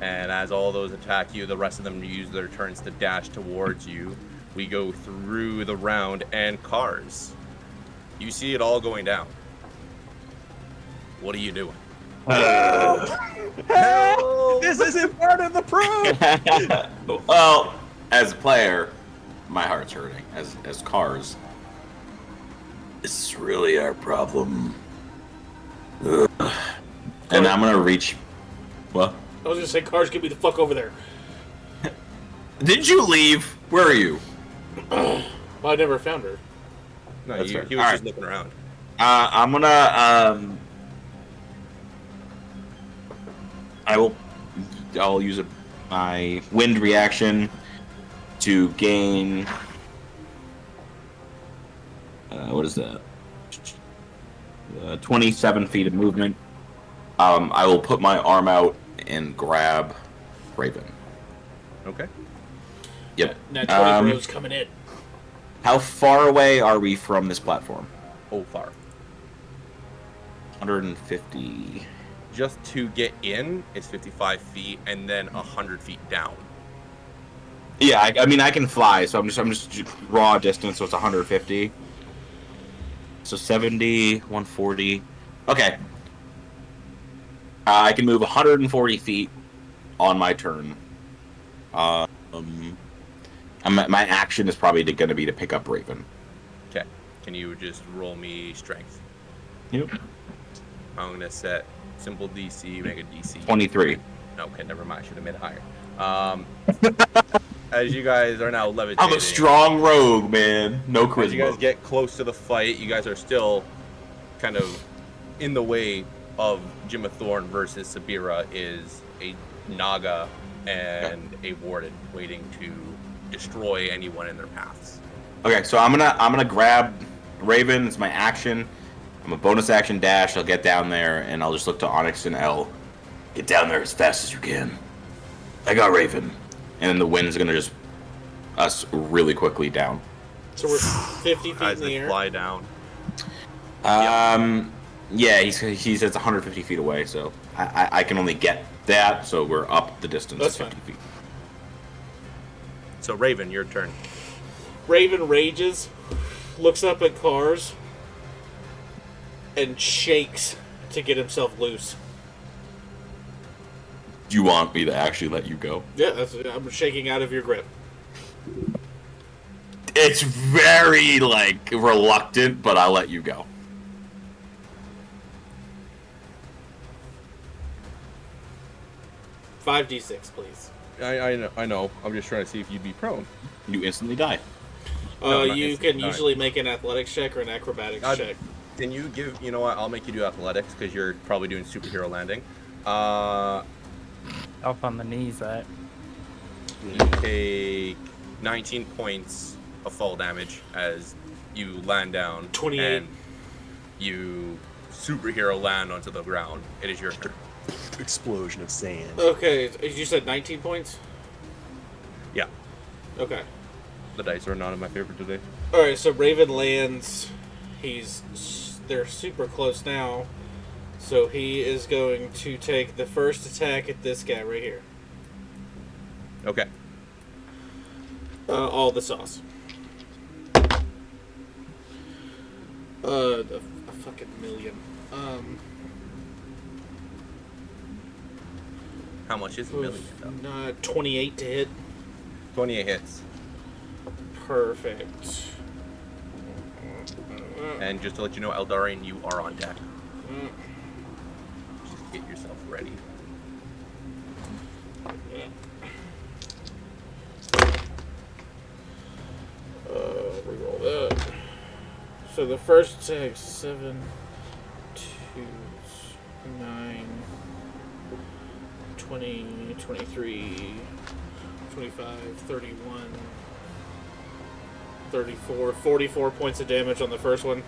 And as all those attack you, the rest of them use their turns to dash towards you. We go through the round, and Cars, you see it all going down. What are you doing? This isn't part of the proof. Well, as a player, my heart's hurting. As Cars, this is really our problem. Ugh. And I'm gonna reach. What? I was gonna say, Cars, get me the fuck over there. Did you leave? Where are you? Well, I never found her. No, That's he fair. was All just right. looking around. I'm gonna. I'll use my wind reaction to gain. What is that? 27 feet of movement. I will put my arm out and grab Raven. Okay. Yep. Now 20 bros coming in. How far away are we from this platform? Oh, far. 150. Just to get in is 55 feet, and then 100 feet down. Yeah, I mean I can fly, so I'm just raw distance, so it's 150. So 70, 140. Okay. I can move 140 feet on my turn. My action is probably going to be to pick up Raven. Okay. Can you just roll me strength? Yep. I'm gonna set simple DC, make a DC. 23. Okay, never mind. Should have made it higher. As you guys are now levitating. I'm a strong rogue, man. No As you guys charisma. get close to the fight, you guys are still kind of in the way of Jimathorn versus Sabira is a Naga and a Warden waiting to destroy anyone in their paths. Okay, so I'm gonna grab Raven. It's my action. I'm a bonus action dash. I'll get down there and I'll just look to Onyx and L. Get down there as fast as you can. I got Raven. And then the wind's gonna just us really quickly down. So we're 50 feet As in the they air. fly down. Yeah, he says 150 feet away, so I can only get that, so we're up the distance That's 50 fine. feet. So Raven, your turn. Raven rages, looks up at Cars, and shakes to get himself loose. Do you want me to actually let you go? Yeah, I'm shaking out of your grip. It's very, like, reluctant, but I'll let you go. $5d6, please. I know. I'm just trying to see if you'd be prone. You instantly die. No, not You instantly can die. usually make an athletics check or an acrobatics check. Can you give? You know what? I'll make you do athletics because you're probably doing superhero landing. Up on the knees, that. You take 19 points of fall damage as you land down. 28. And you superhero land onto the ground. It is your turn. Explosion of sand. Okay, you said 19 points? Yeah. Okay. The dice are not in my favor today. Alright, so Raven lands. They're super close now. So he is going to take the first attack at this guy right here. Okay. All the sauce. A fucking million. How much is a million? Though? 28 to hit. 28 hits. Perfect. And just to let you know, Eldarian, you are on deck. Just get yourself ready. Reroll that. So the first attack, 7, 2, 9, 20, 23, 25, 31, 34, 44 points of damage on the first one.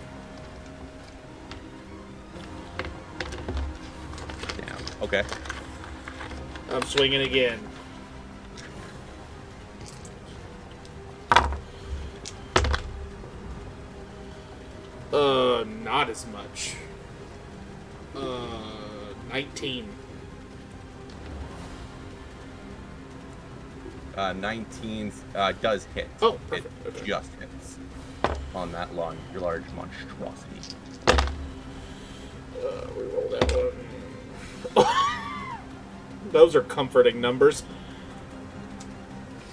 Damn. Okay. I'm swinging again. Not as much. 19. 19 does hit. Oh, perfect. It Okay. just hits on that large monstrosity. Reroll that one. Those are comforting numbers.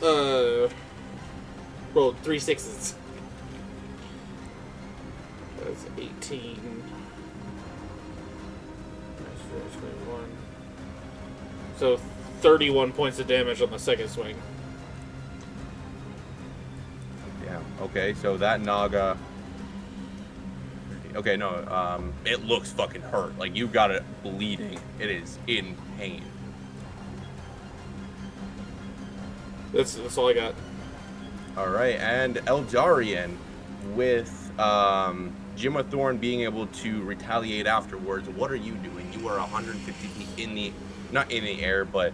Rolled 3 6s. That's 18. That's 21. So 31 points of damage on the second swing. Damn. Okay, so that Naga. Okay, no. It looks fucking hurt. Like you got it bleeding. It is in pain. That's all I got. All right, and Eldarian, with Jimathorn being able to retaliate afterwards. What are you doing? You are 150 feet not in the air, but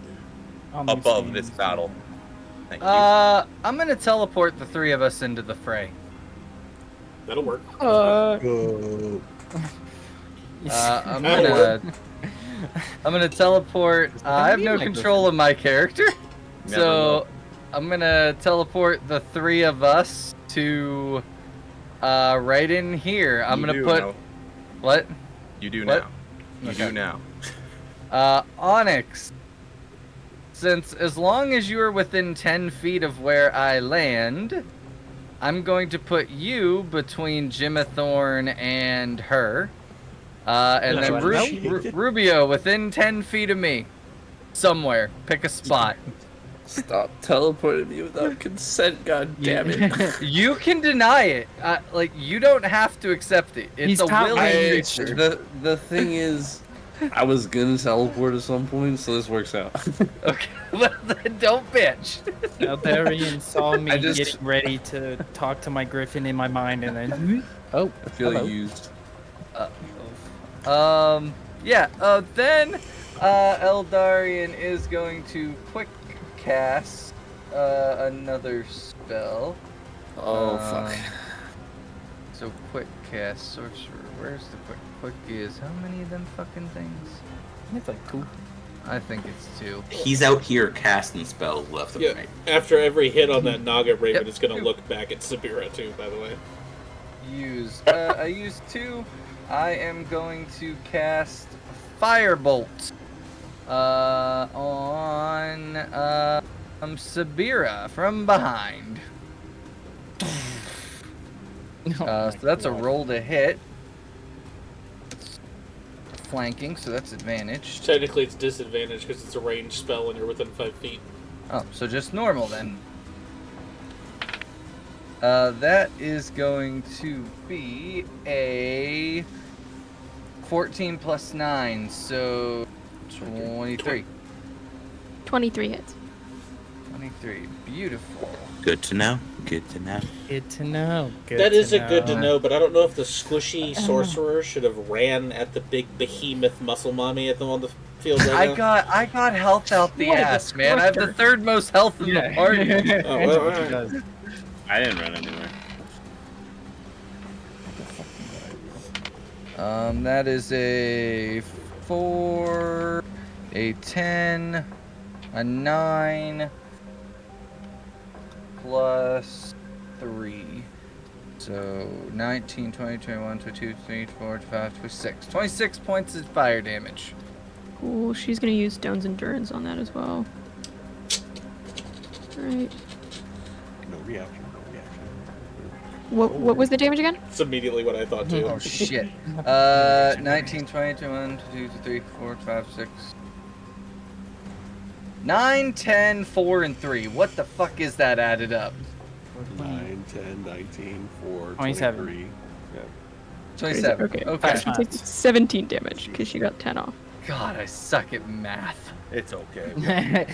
above this battle. Thank you. I'm gonna teleport the three of us into the fray. That'll work. Go. I'm gonna teleport. I have no control of my character, Never so will. I'm gonna teleport the three of us to right in here. I'm You gonna do put now. what? You do what? now. You Okay. do now. Onyx. Since as long as you are within 10 feet of where I land, I'm going to put you between Jimathorn and her. And then Rubio within 10 feet of me. Somewhere. Pick a spot. Stop teleporting me without consent, god damn it. You can deny it. You don't have to accept it. It's He's a not willing lying. creature. The thing is, I was gonna teleport at some point, so this works out. Okay, well then don't bitch. Eldarian saw me I just- getting ready to talk to my griffin in my mind, and then oh, I feel hello. used. Then Eldarian is going to quick cast another spell. Oh fuck. So quick cast sorcerer. Where's the quick is? How many of them fucking things? It's like two. I think it's 2. He's out here casting spells left and Yeah. right. After every hit on that Naga Raven, Yep. it's going to look back at Sabira too. By the way. I used 2. I am going to cast Firebolt on Sabira from behind. So that's a roll to hit. Flanking, so that's advantage. Technically, it's disadvantage because it's a ranged spell and you're within 5 feet. Oh, so just normal then. That is going to be a 14 plus 9, so 23. 23 hits. 23. Beautiful. Good to know. Good to know. Good to know. That is a good to know, but I don't know if the squishy sorcerer should have ran at the big behemoth muscle mommy at them on the field right now. I got health out the What a ass, man. I have the distorter. 3rd most health in the party. Oh, well, all right. I didn't run anywhere. That is a 4, a 10, a 9, plus 3. So 19, 20, 21, 22, 23, 24, 25, 26. 26 points of fire damage. Cool. She's gonna use Stone's Endurance on that as well. Alright. No reaction. No reaction. What was the damage again? That's immediately what I thought too. Oh shit. 19, 20, 21, 22, 23, 24, 25, 6. 9, 10, 4, and 3. What the fuck is that added up? 9, 10, 19, 4, 27. 23. Yeah. 27. Okay. Okay. She takes 17 damage because she got 10 off. God, I suck at math. It's okay.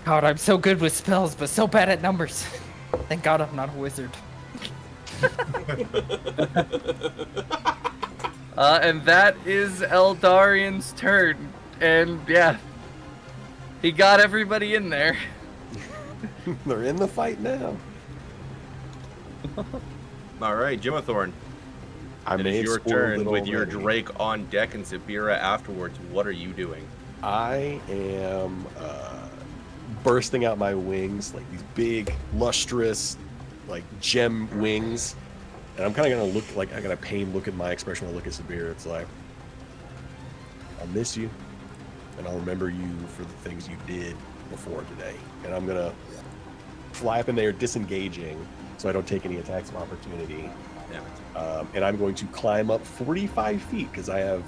God, I'm so good with spells, but so bad at numbers. Thank God I'm not a wizard. And that is Eldarian's turn. And yeah, he got everybody in there. They're in the fight now. All right, Jimathorn. I It may is have your spoiled turn it with your already. Drake on deck and Sabira afterwards. What are you doing? I am bursting out my wings, like these big, lustrous, like gem wings. And I'm kind of gonna look like I got a pain look at my expression when I look at Sabir. It's like, I'll miss you, and I'll remember you for the things you did before today. And I'm gonna fly up in there, disengaging, so I don't take any attacks of opportunity. Damn it. And I'm going to climb up 45 feet because I have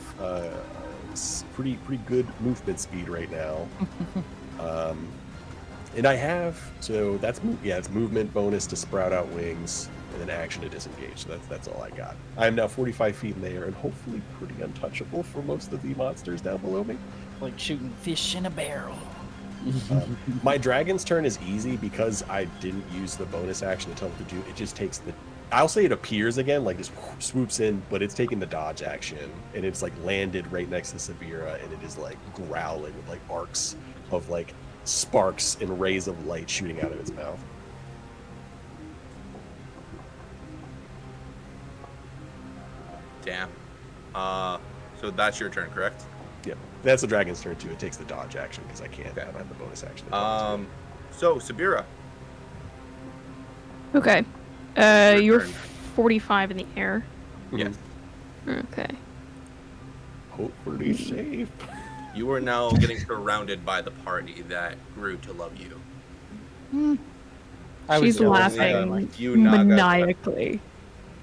pretty good movement speed right now. And I have, so that's it's movement bonus to sprout out wings and then action to disengage. So that's all I got. I'm now 45 feet in the air and hopefully pretty untouchable for most of the monsters down below me. Like shooting fish in a barrel. My dragon's turn is easy because I didn't use the bonus action to tell it to do. It just takes the. I'll say it appears again, like just swoops in, but it's taking the dodge action, and it's like landed right next to Sabira, and it is like growling with like arcs of like sparks and rays of light shooting out of its mouth. Damn. So that's your turn, correct? Yep, that's the dragon's turn too. It takes the dodge action because I can't. I don't have the bonus action. So Sabira. Okay. Your You're turn. 45 in the air. Yes. Okay. Hopefully safe. You are now getting surrounded by the party that grew to love you. She's jealous. laughing Like, you Naga. maniacally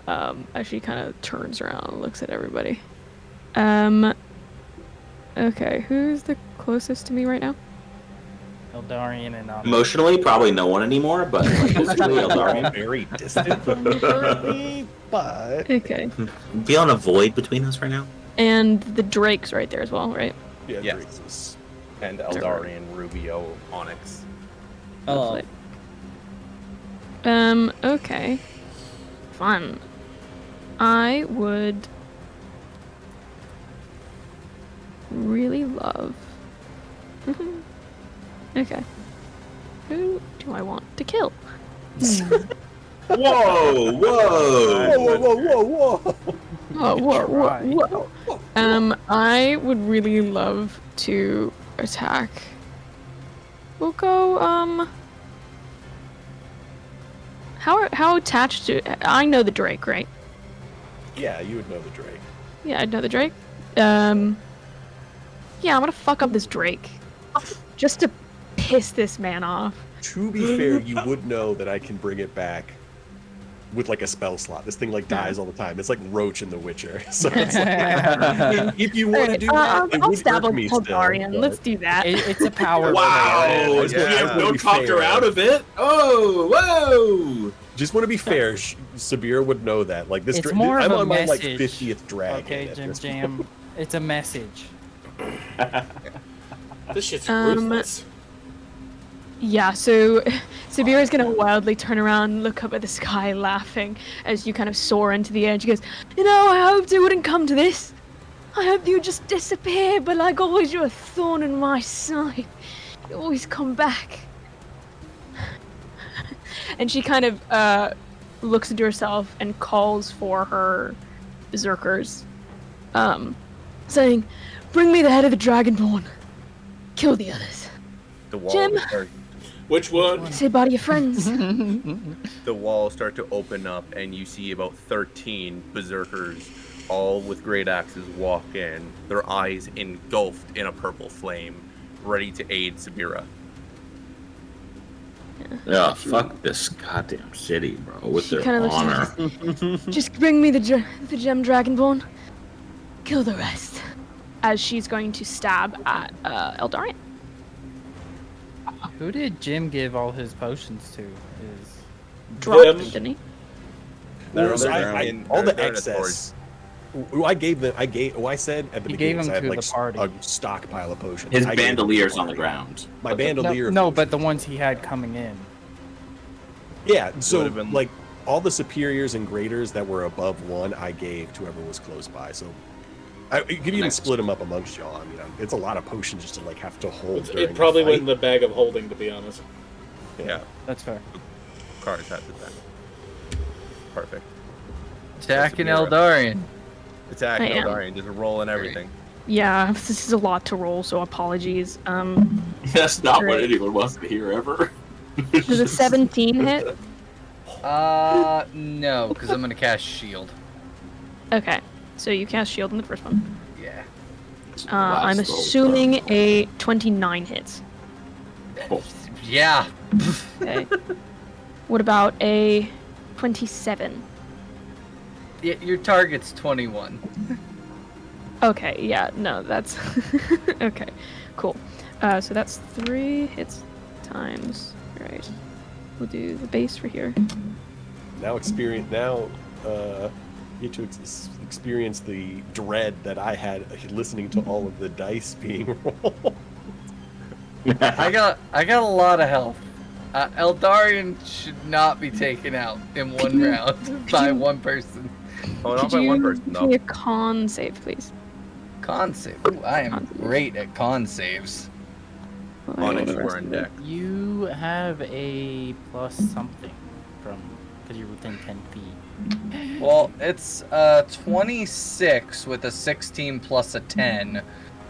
as she kind of turns around and looks at everybody. Okay, who's the closest to me right now? Eldarian and Emotionally, probably no one anymore, but like, physically, Eldarian. Very distant from me currently, but Okay. I'm feeling a void between us right now. And the Drake's right there as well, right? yeah, Yes. Drake And Eldarian, Rubio, Onyx. Oh, Okay. Fun. I would really love. Okay. Who do I want to kill? Whoa, whoa. Whoa, whoa, whoa, whoa! Oh, whoa, Try. whoa, whoa. I would really love to attack. We'll go, How attached to... I know the Drake, right? Yeah, you would know the Drake. Yeah, I know the Drake. Yeah, I'm gonna fuck up this Drake. Just to piss this man off. To be fair, you would know that I can bring it back with like a spell slot. This thing like dies all the time. It's like Roach in The Witcher. So it's like, if you want to do that, it I'll would stab work a me still. Taldarian. Let's do that. It's a power. Wow. Yeah. Yeah. No Be talked her fair. out of it. Oh, whoa. Just want to be fair, Sabir would know that. Like this, It's more I'm of a on my like message. 50th dragon. Okay, at Jim this Jam. It's a message. This shit's Um, ruthless. Yeah, so Sabira's gonna wildly turn around, look up at the sky, laughing as you kind of soar into the air. She goes, "You know, I hoped it wouldn't come to this. I hoped you would just disappear, but like always, you're a thorn in my side. You always come back." And she kind of looks into herself and calls for her berserkers, saying, "Bring me the head of the Dragonborn. Kill the others. The walls Jim? start, Which one? Say bye to your friends." the walls start to open up, and you see about 13 berserkers, all with great axes, walk in. Their eyes engulfed in a purple flame, ready to aid Sabira. Yeah, fuck this goddamn city, bro, with She their kinda looks honor. Just bring me the gem Dragonborn. Kill the rest. As she's going to stab at Eldarian. Who did Jim give all his potions to? Is Dropped Them. them, didn't he? They're Well, so underground. all the They're in a excess. I gave them. I said at the He beginning gave was them I had to like the party. a stockpile of potions. His I gave them to bandelier's the on the party. ground. My bandolier. no, but the ones he had coming in. Yeah, so Would've been- like all the superiors and graders that were above one, I gave to whoever was close by. So you could even Nice. split them up amongst y'all. I mean, it's a lot of potions just to like have to hold. during It probably the went fight. in the bag of holding, to be honest. Yeah, That's fair. Cars has it then. Perfect. Attacking Sabira. Eldarian. Attack I am. Eldarian, just roll and everything. Yeah, this is a lot to roll, so apologies. That's not what Great. anyone wants to hear ever. Does a 17 hit? No, because I'm gonna cast shield. Okay, so you cast shield in the first one. Yeah. I'm assuming a 29 hits. Yeah. Okay. What about a 27? Your target's 21. Okay, yeah, no, that's... okay, cool. So that's 3 hits times... Right. We'll do the base for here. Now you get to experience the dread that I had listening to all of the dice being rolled. I got a lot of health. Eldarian should not be taken out in one round by one person. Oh, not Could by you one person, give though. me a con save, please? Con save. Ooh, I am Con save. great at con saves. Onyx Alright. were in deck. You have a plus something from because you're within 10 feet. Well, it's 26 with a 16 plus a 10.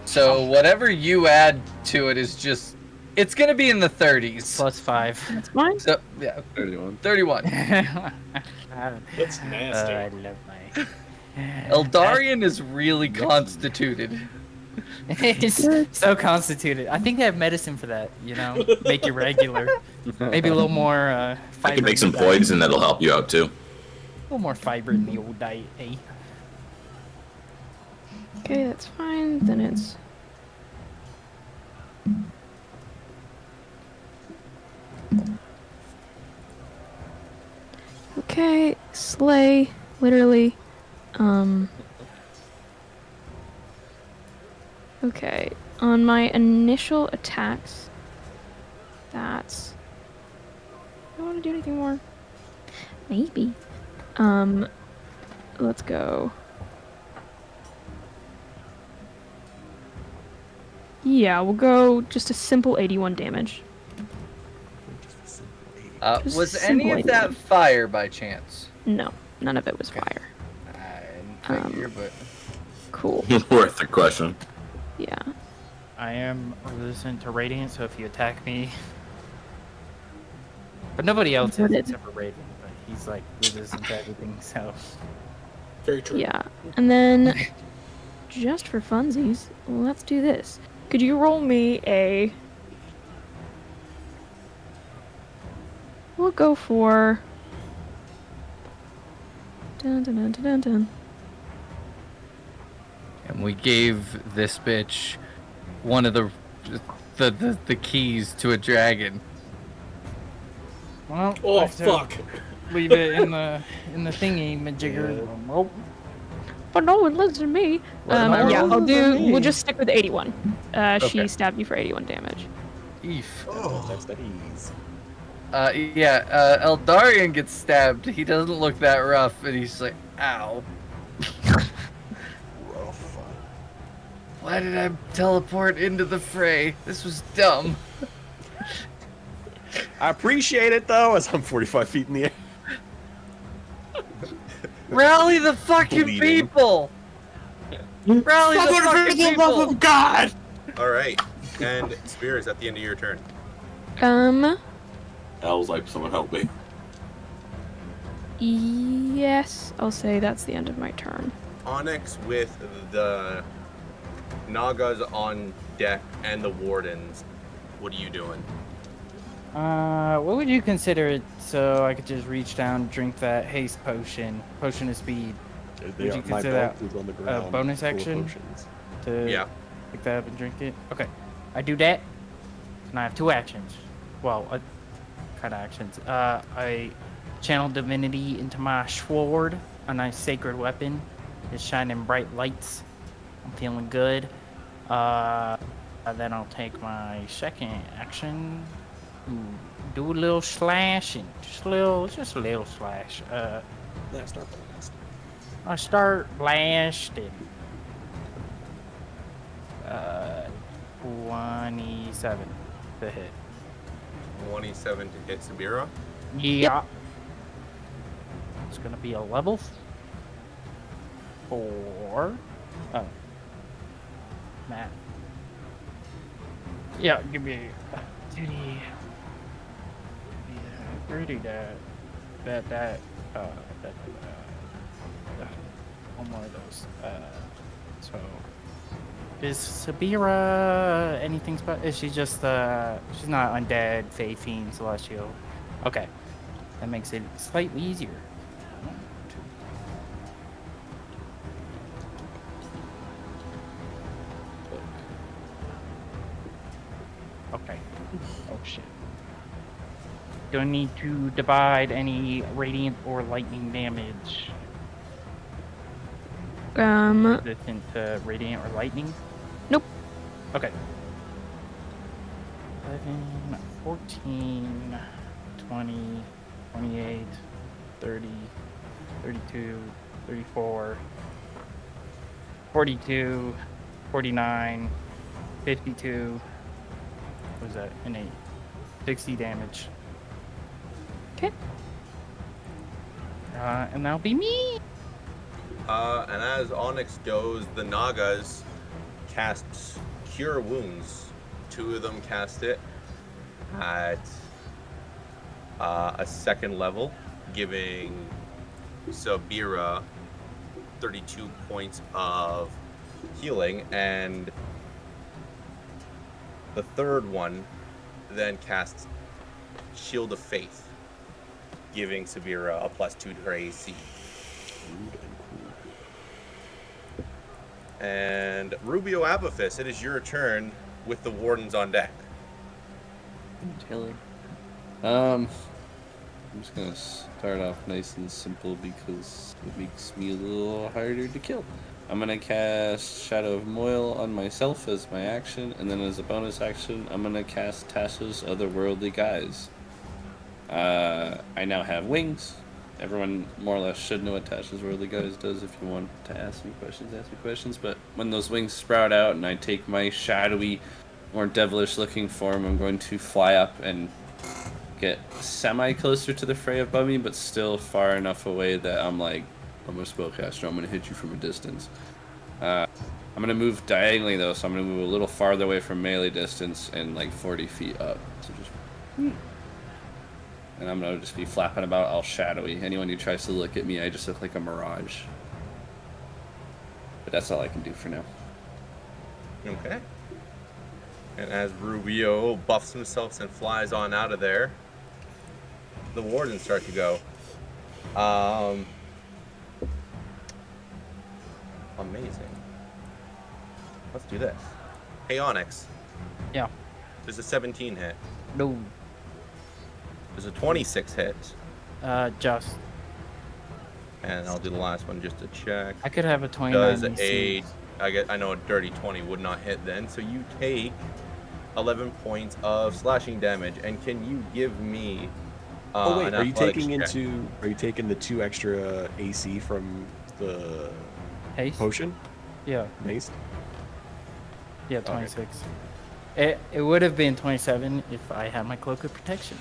So whatever you add to it is just... It's going to be in the 30s. Plus 5. That's fine. So, yeah, 31. 31. That's nasty. I love my. Eldarian is really constituted. It's so constituted. I think they have medicine for that, you know? Make it regular. Maybe a little more I fiber. can make some in the diet. poison that'll help you out too. A little more fiber in the old diet, eh? Okay, that's fine. Then it's... Okay, slay, literally. Okay, on my initial attacks, that's... Do I want to do anything more? Maybe. Let's go. Yeah, we'll go just a simple 81 damage. Just a simple 81. Just Was any simple of that item. fire by chance? No, none of it was fire. I didn't figure, but Cool. Worth the question. Yeah. I am resistant to radiant, so if you attack me, but nobody else is Noted. except for Raven. But he's like resistant to everything, so Very true. Yeah. And then, just for funsies, let's do this. Could you roll me a... We'll go for... Dun, dun, dun, dun, dun, dun. and we gave this bitch one of the keys to a dragon. well. Oh, I have to fuck. Leave it in the thingy, majigger. Oh, But no one listens to me. Well, no Yeah, one I'll listens to do... me. We'll just stick with 81. She Okay. stabbed you for 81 damage. Eef. That's that ease. Eldarion gets stabbed. He doesn't look that rough, and he's like, ow. Rough. Why did I teleport into the fray? This was dumb. I appreciate it though, as I'm 45 feet in the air. Rally the fucking Bleeding. people! Rally the fucking people! God! All right. And Spear is at the end of your turn. Elle's like, someone help me. Yes, I'll say that's the end of my turn. Onyx with the Nagas on deck and the Wardens. What are you doing? what would you consider it? So I could just reach down, drink that haste potion, potion of speed, They Would are, you my consider belt that is on the ground. bonus full of action? potions. to Yeah. pick that up and drink it. Okay, I do that, and I have two actions. Well, kind of actions. I channel divinity into my sword, a nice sacred weapon. It's shining bright lights. I'm feeling good. Then I'll take my second action. Do a little slashing, just a little slash. Yeah, start blast. I start blasting. 27 to hit. 27 to hit Sabira. Yeah. It's gonna be a level 4. Oh. Matt. Yeah, give me 2D. Yeah, 30 one more of those. So is Sabira anything special? Is she just she's not undead, fey, fiend, celestial? Okay, that makes it slightly easier. Okay. Oh shit. Don't need to divide any radiant or lightning damage. Resistant to radiant or lightning? Nope. Okay. 11, 14, 20, 28, 30, 32, 34, 42, 49, 52. What was that? An 8. 60 damage. Okay. And that'll be me. And as Onyx goes, the Nagas cast Cure Wounds. 2 of them cast it at a second level, giving Sabira 32 points of healing, and the third one then casts Shield of Faith, giving Sabira a +2 to her AC. And Rubio Abathis, it is your turn with the Wardens on deck. Taylor. I'm just gonna start off nice and simple because it makes me a little harder to kill. I'm gonna cast Shadow of Moil on myself as my action, and then as a bonus action, I'm gonna cast Tasha's Otherworldly Guise. I now have wings. Everyone more or less should know what Tasha's Worldly Guise does. If you want to ask me questions. But when those wings sprout out and I take my shadowy, more devilish looking form, I'm going to fly up and get semi closer to the fray above me, but still far enough away that I'm like, I'm a spellcaster. I'm gonna hit you from a distance. I'm gonna move diagonally though, so I'm gonna move a little farther away from melee distance and like 40 feet up. So just, and I'm gonna just be flapping about all shadowy. Anyone who tries to look at me, I just look like a mirage. But that's all I can do for now. Okay. And as Rubio buffs himself and flies on out of there, the wardens start to go. Amazing. Let's do this. Hey, Onyx. Yeah. There's a 17 hit. No. There's a 26 hit. Just. And I'll do the last one just to check. I could have a 29 Does AC. I know a dirty 20 would not hit then. So you take 11 points of slashing damage. And can you give me Oh wait, an are you athletics taking check? taking the 2 extra AC from the Haste? potion? Yeah. Mace? Yeah, 26. It would have been 27 if I had my cloak of protection.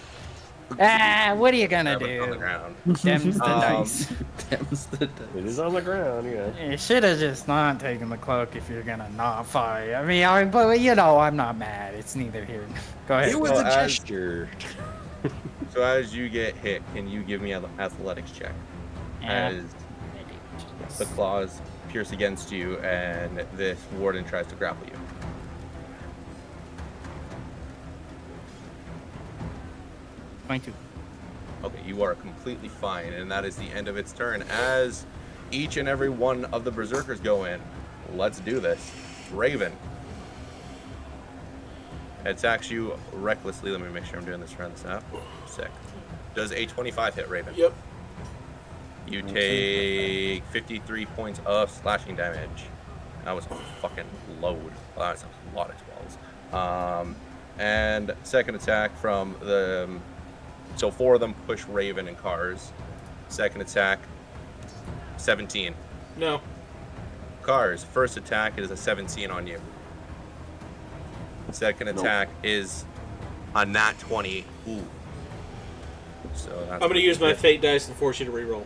Ah, what are you gonna Have it on the do? ground. Them's the dice. Damns the dice. It is on the ground, yeah. You should have just not taken the cloak if you're gonna not fight. I mean, but you know, I'm not mad. It's neither here. Go ahead. It was Well, a as- gesture. So as you get hit, can you give me an athletics check? As the claws pierce against you and this warden tries to grapple you. Going Okay, you are completely fine, and that is the end of its turn. As each and every one of the berserkers go in, let's do this. Raven attacks you recklessly. Let me make sure I'm doing this around the snap. Sick. Does a 25 hit, Raven? Yep. You take 53 points of slashing damage. That was a fucking load. Well, that's a lot of 12s. And second attack from the... So 4 of them push Raven and Cars. Second attack, 17. No. Cars, first attack is a 17 on you. Second attack is a nat 20. Ooh. So that's I'm going to use my fate dice and force you to reroll.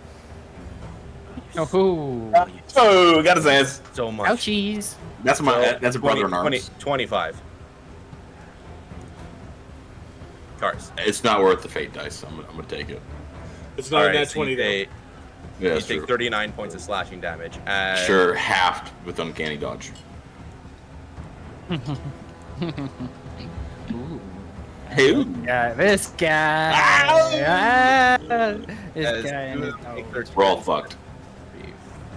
Oh, Oh, got his ass. so much. ouchies. That's my. So, That's a brother in arms. 25. Cars. It's not worth the fate dice. I'm gonna take it. It's not Alright, a nat so 20 you though. take, Yeah, you that's take true. 39 points of slashing damage. And Sure, halved with uncanny dodge. Who? Yeah, this guy. This as guy and two his of them take dog. their We're all turns- fucked.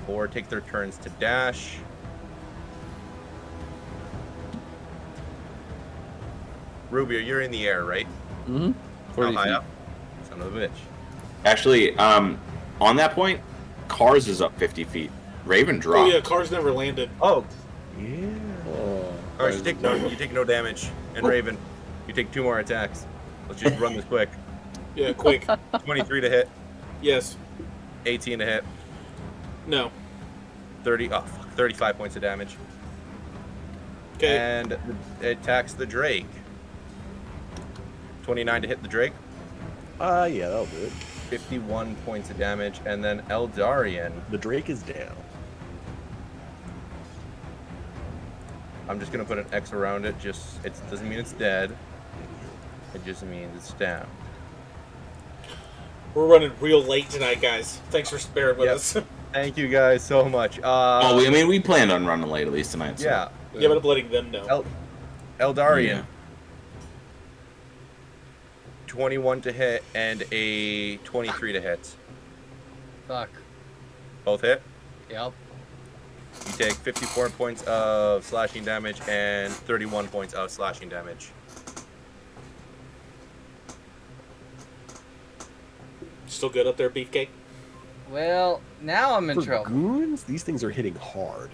4 take their turns to dash. Rubio, you're in the air, right? Mm-hmm. How 40 high feet. up? Son of a bitch. Actually, on that point, Cars is up 50 feet. Raven Oh dropped. yeah, cars never landed. Oh, Yeah. all right. You take no damage, and Raven, you take 2 more attacks. Let's just run this quick. Yeah, quick. 23 to hit, Yes. 18 to hit, No. 35 points of damage, Okay. and it attacks the Drake. 29 to hit the Drake, Yeah, that'll do it. 51 points of damage, and then Eldarian. The Drake is down. I'm just gonna put an X around it. It doesn't mean it's dead. It just means it's down. We're running real late tonight, guys. Thanks for bearing with Yep. us. Thank you guys so much. Oh, we planned on running late at least tonight. So. Yeah, Yeah, but I'm letting them know. Eldarian. Yeah. 21 to hit and a 23 to hit. Fuck. Both hit. Yep. You take 54 points of slashing damage and 31 points of slashing damage. Still good up there, Beefcake? Well, now I'm in For trouble. goons, these things are hitting hard.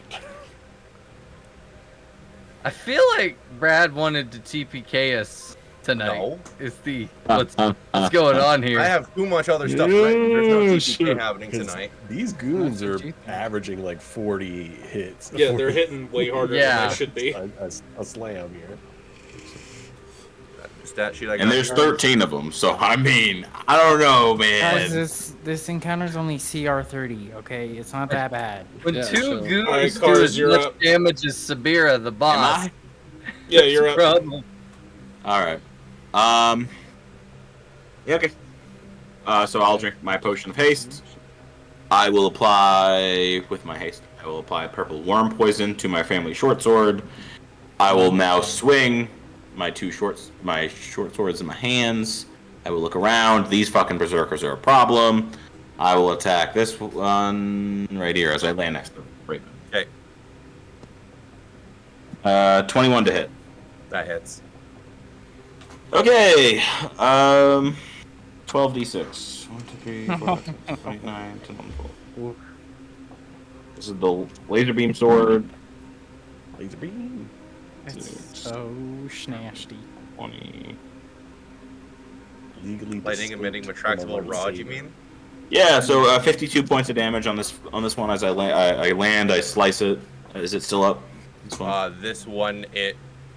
I feel like Brad wanted to TPK us tonight. No. Is the what's going on here? I have too much other stuff. There's no Yeah, TPK sure. happening 'Cause tonight. These goons That's are what you think. averaging like 40 hits. Yeah, they're 40 hitting way harder Yeah. than they should be. a slam here. stat sheet I got. And there's here. 13 of them, so I mean, I don't know, Guys, man. this encounter's only CR 30. Okay, it's not that bad. When Yeah, two so- goons Alright, do Cars, as you're much up. damage as Sabira, the boss. Am Yeah, you're up. Problem. All right. Yeah, okay. So I'll drink my potion of haste. I will apply with my haste. I will apply purple worm poison to my family short sword. I will now swing my short swords in my hands. I will look around. These fucking berserkers are a problem. I will attack this one right here as I land next to him. Raven. Okay, 21 to hit. that hits. Okay. 12d6. 1, 2, 3, 4, 5, 6, 7, 8, 9, 10, 11, 12. This is the laser beam sword. Laser beam. It's so snasty. 20. Legally Lightning distinct emitting from a retractable Lord rod, you Saber. mean? Yeah, so 52 points of damage on this one as I land. I slice it. Is it still up? This one. This one, you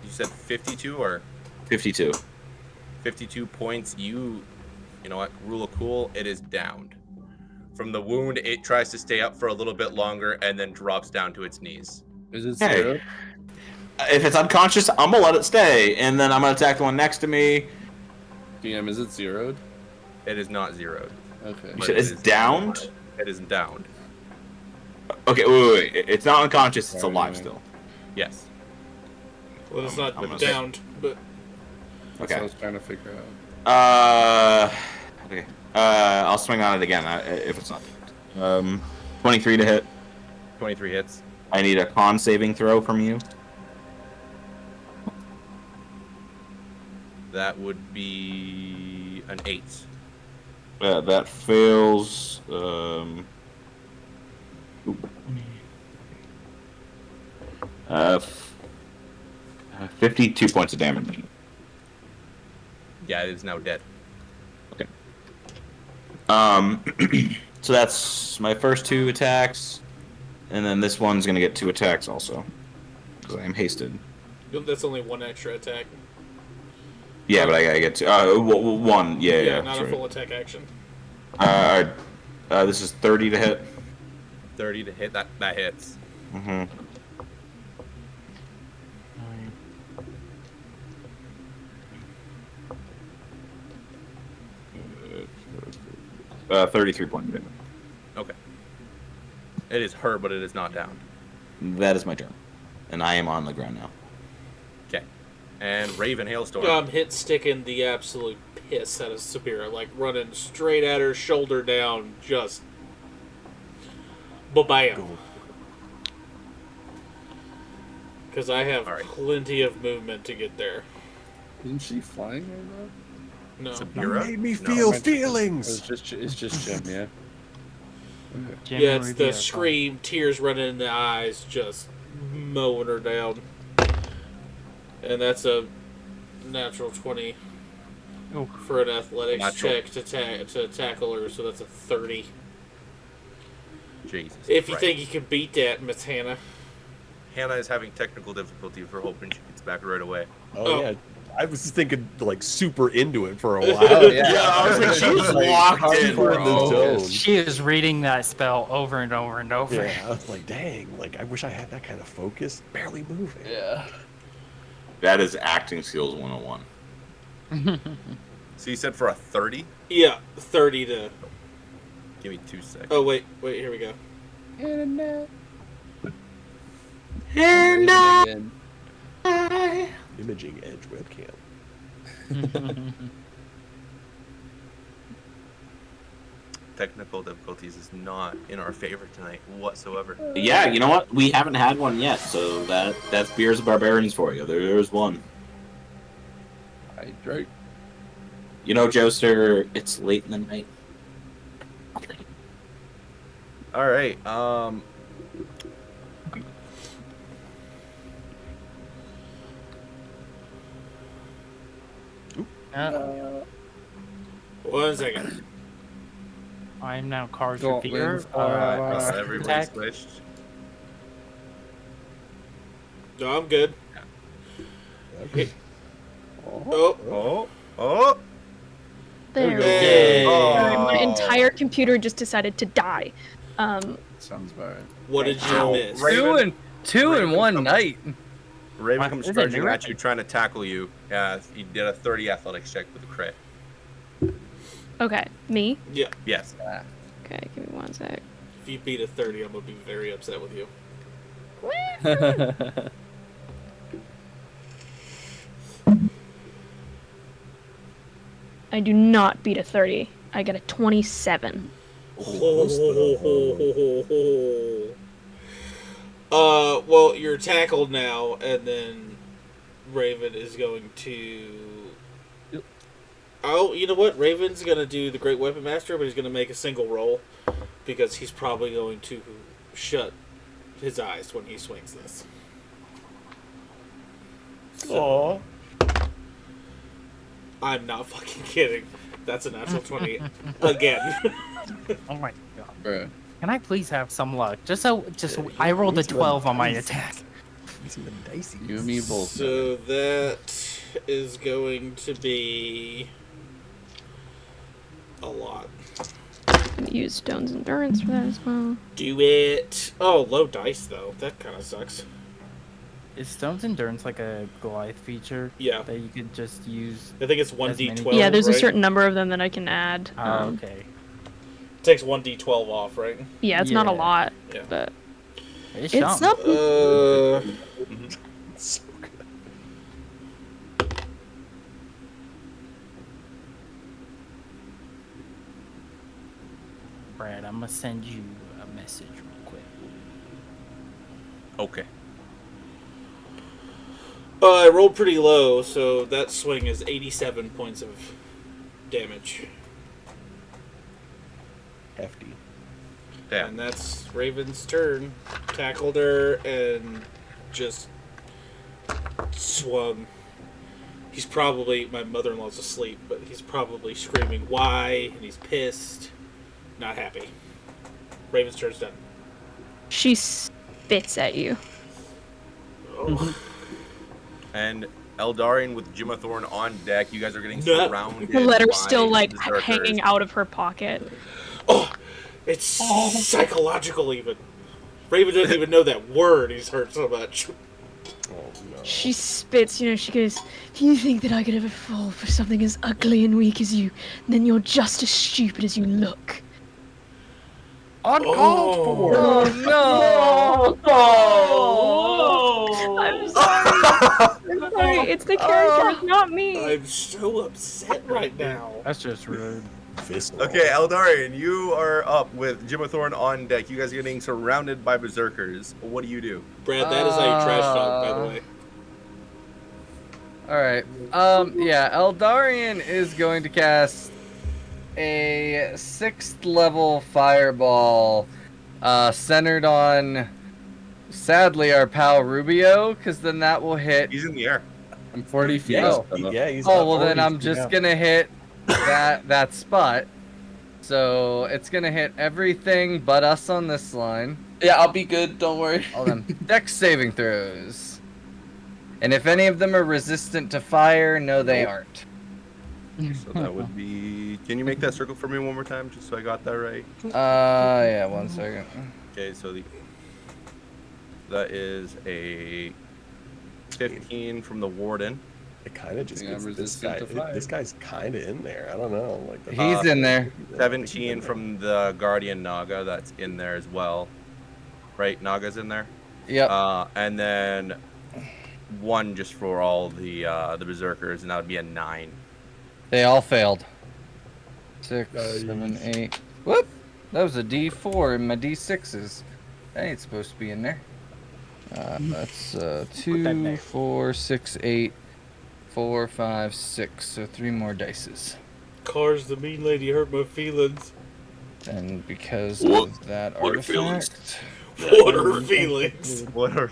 said 52 or 52. 52 points. You know what? Rule of cool. It is downed. From the wound, it tries to stay up for a little bit longer and then drops down to its knees. Is it Hey. 0? If it's unconscious, I'm gonna let it stay, and then I'm gonna attack the one next to me. DM, is it 0'd? It is not zeroed. Okay. You but said it it's is downed? It is downed. Okay, wait. It's not unconscious. It's Sorry, alive man. still. Yes. Well, it's not I'm gonna say- downed, but That's what I Okay. was trying to figure out. Okay. I'll swing on it again if it's not. 23 to hit. 23 hits. I need a con saving throw from you. That would be an 8. That fails. 52 points of damage. Yeah, it is now dead. So that's my first 2 attacks, and then this one's gonna get 2 attacks also, because I am hasted. that's only one extra attack. Yeah, but I get 2. 1. Yeah. Not sorry. a full attack action. This is 30 to hit. 30 to hit. That hits. Mm-hmm. 33 points of damage. Okay. It is hurt, but it is not down. That is my turn, and I am on the ground now. Okay. And Raven Hailstorm. Hit sticking the absolute piss out of Sabira, like running straight at her, shoulder down, just ba-bam. Because I have Alright. plenty of movement to get there. Isn't she flying right now? No. Sabira? Made me No. feel It's feelings. just Jim, yeah. Okay. Jim Yeah, it's Revere, the scream, tears running in the eyes, just mowing her down. And that's a natural 20 Oh. for an athletics Natural. check to tackle her, so that's a 30. Jesus. If you Christ. think you can beat that, Miss Hannah. Hannah is having technical difficulty. We're hoping she gets back right away. Oh, yeah. I was just thinking like super into it for a while. Oh, yeah. I was like, she's locked in, hardcore bro. the zone. She is reading that spell over and over and over. Yeah, I was like, dang, like I wish I had that kind of focus. Barely moving. Yeah. That is acting skills 101. So you said for a 30? Yeah, 30 to... Give me 2 seconds. Oh, wait, here we go. And Imaging Edge webcam. Technical difficulties is not in our favor tonight whatsoever. Yeah, you know what? We haven't had one yet, so that's Beers of Barbarians for you. There's one. hydrate. You know, Joester, it's late in the night. All right. One second. I'm now Cars Don't Revere. win. Everybody attack. switched. No, I'm good. Okay. Oh, Oh. There we go. Yay. Sorry, my Oh. entire computer just decided to die. Sounds about right. what did you Ow. miss? Raven. Two in Raven one comes- night. Raven What? comes Is it charging new? at you, trying to tackle you. He did a 30 athletics check with a crit. Okay, me. Yeah, Yes. Okay, give me one sec. if you beat a 30, I'm gonna be very upset with you. I do not beat a 30. I get a 27. Well, you're tackled now, and then Raven is going to. Oh, you know what? Raven's gonna do the Great Weapon Master, but he's gonna make a single roll because he's probably going to shut his eyes when he swings this. Aw. I'm not fucking kidding. That's a natural 20 again. Oh my god. Bruh. Can I please have some luck? I rolled a 12 on my attack. These are the dicey. You and me both. So that is going to be a lot. Use Stone's Endurance for that as well. Do it. Oh, low dice though. That kind of sucks. Is Stone's Endurance like a Goliath feature Yeah, that you could just use? I think it's many- 1d12. Yeah, there's a right? certain number of them that I can add. Oh, okay. Takes 1d12 off, right? Yeah, it's not a Yeah. lot, Yeah. but It's it's something. not. So good. Brad, I'm gonna send you a message real quick. Okay. I rolled pretty low, so that swing is 87 points of damage. Hefty. Yeah. And that's Raven's turn. Tackled her and just swung. He's probably, my mother-in-law's asleep, but he's probably screaming, why? And he's pissed. Not happy. Raven's turn's done. She spits at you. Oh. And Eldarian with Jimathorn on deck. You guys are getting No. surrounded. The letter's by still like berserkers. hanging out of her pocket. Oh, it's psychological even. Raven doesn't even know that word. He's hurt so much. Oh no. She spits, she goes, if you think that I could ever fall for something as ugly and weak as you, then you're just as stupid as you look. Uncalled for. Oh no! I'm sorry. I'm sorry. It's the characters, not me. I'm so upset right now. That's just rude. Fist. Okay, Eldarian, you are up with Jimathorn on deck. You guys are getting surrounded by berserkers. What do you do? Brad, that is how you trash talk, by the way. Alright. Yeah, Eldarian is going to cast a 6th level fireball centered on, sadly, our pal Rubio, because then that will hit. He's in the air. I'm 40 feet Yeah, up. yeah, he's Oh, up well, then 40 I'm feet just now. gonna hit that spot. So it's gonna hit everything but us on this line. Yeah, I'll be good. Don't worry. All them dex saving throws. And if any of them are resistant to fire, no, they aren't. So that would be. Can you make that circle for me one more time, just so I got that right? Yeah, 1 second. Okay, so that is a 15 from the warden. It kind of just Yeah, gets this resistant guy. to fire. This guy's kind of in there. I don't know. Like the, He's in there. 17 from the guardian Naga. That's in there as well. Right, Naga's in there. Yep. And then 1 just for all the berserkers, and that would be a 9. They all failed. 6, Nice. 7, 8. Whoop! That was a D4 in my D6s. That ain't supposed to be in there. That's that 2, there. 4, 6, 8, 4, 5, 6. So 3 more dices. Cars, the mean lady hurt my feelings. And because What? of that What are feelings? artifact, What are feelings? What are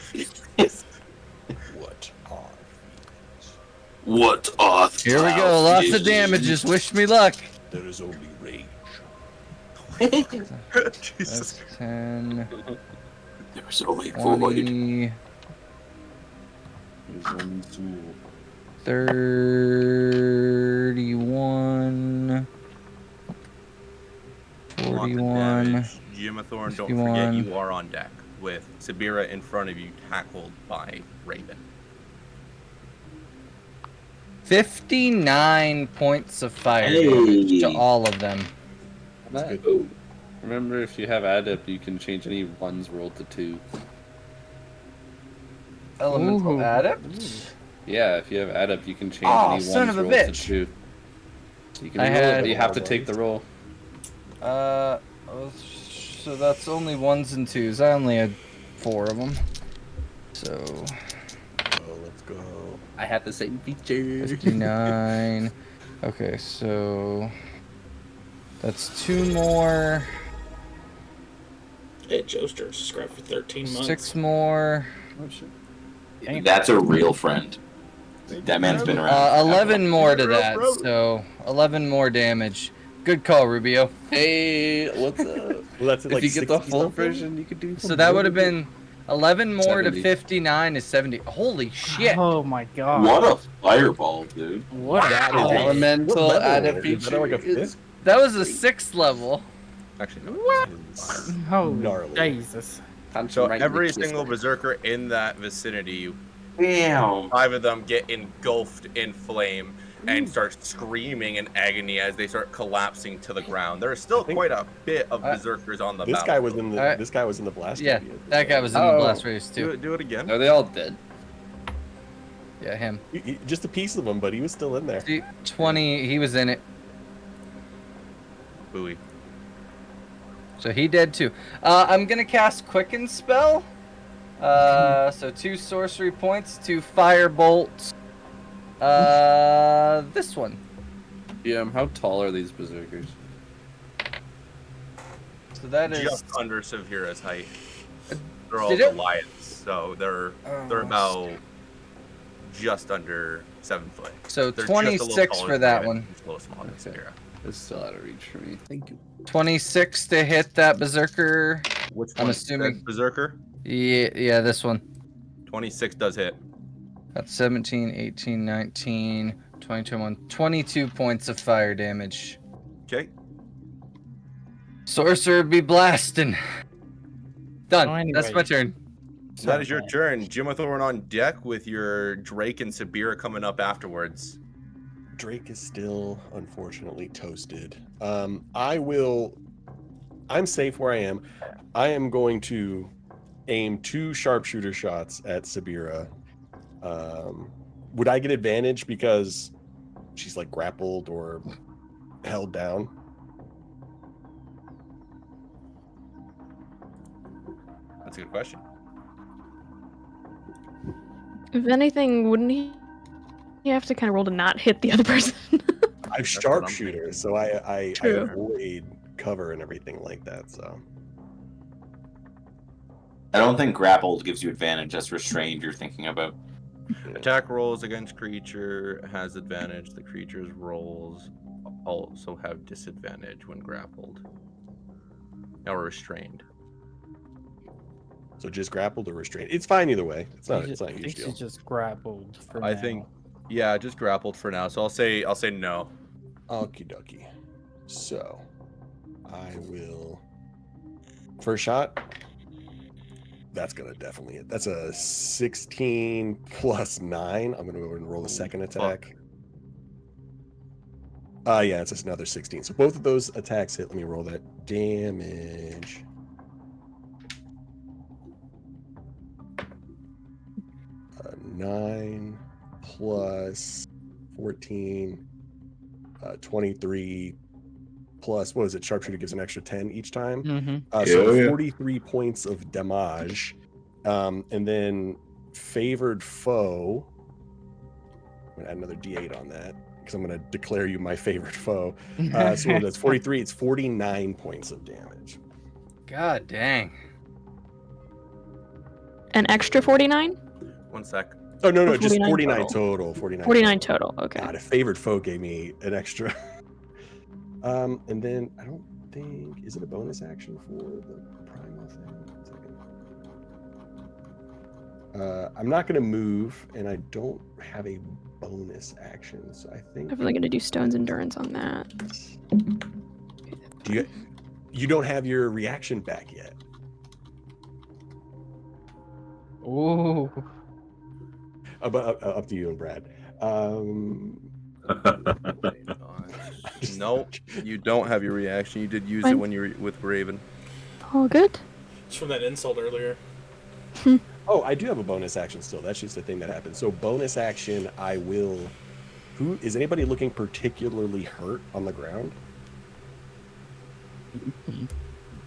What are? What are here we go. Lots of damages. Wish me luck. There is only rage. Jesus. That's 10, There's only 20, There's only two. 31. Lots of 41. damage. Jimathorn, don't 51. forget you are on deck with Sabira in front of you, tackled by Raven. 59 points of fire Hey. damage to all of them. That's good. Remember, if you have adept, you can change any ones rolled to 2. Elemental Ooh. adept? Yeah, if you have adept, you can change Oh, any son ones of a rolled bitch. to 2. So you can I roll had- it, but you have to take the roll. So that's only 1s and 2s. I only had 4 of them. So, Oh, let's go. I had the same feature. 59. Okay, so that's 2 more, Hey, Joester, subscribed for 13 months. 6 more, Oh, shit. That's a real friend. That man's been around. 11 more to that. So 11 more damage. Good call, Rubio. Hey, what's up? Well, that's If like you get the 60 full something? version, you could do. So that would have been 11 more 70. to 59 is 70. Holy shit. Oh my god. What a fireball, dude. What That a is wow. elemental What level adept is that, like a feature. fifth? That was a 6th level. Actually, no. That is Holy gnarly. Jesus. So every single berserker in that vicinity, Damn. 5 of them get engulfed in flame and start screaming in agony as they start collapsing to the ground. There is still think- quite a bit of berserkers on the This guy was in the. Alright. This guy was in the blast. Yeah, radius. that guy was in the Oh. blast radius too. Do it again. Are they all dead? Yeah, him. Just a piece of him, but he was still in there. See, 20, he was in it. Buoy. So he did too. I'm gonna cast Quicken Spell. So 2 sorcery points, 2 fire bolts. This one. Yeah, how tall are these berserkers? So that is. Just under Severa's height. They're all Did it- Goliaths, so they're Oh, about just under 7 foot. So They're just a little 26 taller for than that Raven, one. who's a little smaller than Okay. Severa. It's still out of reach for me. Thank you. 26 to hit that berserker. Which I'm one? assuming- That Berserker? Yeah, this one. 26 does hit. That's 17, 18, 19, 20, 21, 22 points of fire damage. Okay. Sorcerer be blasting. Done. Oh, That's my anyway. turn. So that is your turn. Jimathorn on deck with your Drake and Sabira coming up afterwards. Drake is still unfortunately toasted. I'm safe where I am. I am going to aim 2 sharpshooter shots at Sabira. Would I get advantage because she's like grappled or held down? That's a good question. If anything, wouldn't he? You have to kind of roll to not hit the other person. I'm what I'm sharpshooter, so I True. avoid cover and everything like that. So I don't think grappled gives you advantage. That's restrained you're thinking about. Attack rolls against creature has advantage. The creature's rolls also have disadvantage when grappled or restrained. so just grappled or restrained. It's fine either way. It's not a I huge think deal. she's just grappled for I now. think, yeah, just grappled for now. So I'll say no. Okie dokie. So I will first shot. That's gonna definitely hit. That's a 16 plus 9. I'm gonna go and roll the second attack. Yeah, it's just another 16. So both of those attacks hit. Let me roll that damage. Uh, 9 plus 14, 23 plus, what is it? Sharpshooter gives an extra 10 each time. Mm-hmm. So Yeah. 43 points of damage. And then favored foe. I'm going to add another d8 on that because I'm going to declare you my favorite foe. So that's 43. It's 49 points of damage. God dang. An extra 49? 1 sec. Oh, no, Oh, just 49 49 total. 49. 49 total. Okay. God, a favored foe gave me an extra. And then I don't think, is it a bonus action for the primal thing? 1 second. I'm not going to move, and I don't have a bonus action, so I think Definitely gonna do Stone's Endurance on that. you don't have your reaction back yet. Ooh. But up to you and Brad. Nope, you don't have your reaction. You did use it Fine. when you were with Raven. All good. It's from that insult earlier. Oh, I do have a bonus action still. That's just the thing that happens. So bonus action, I will. Who is anybody looking particularly hurt on the ground?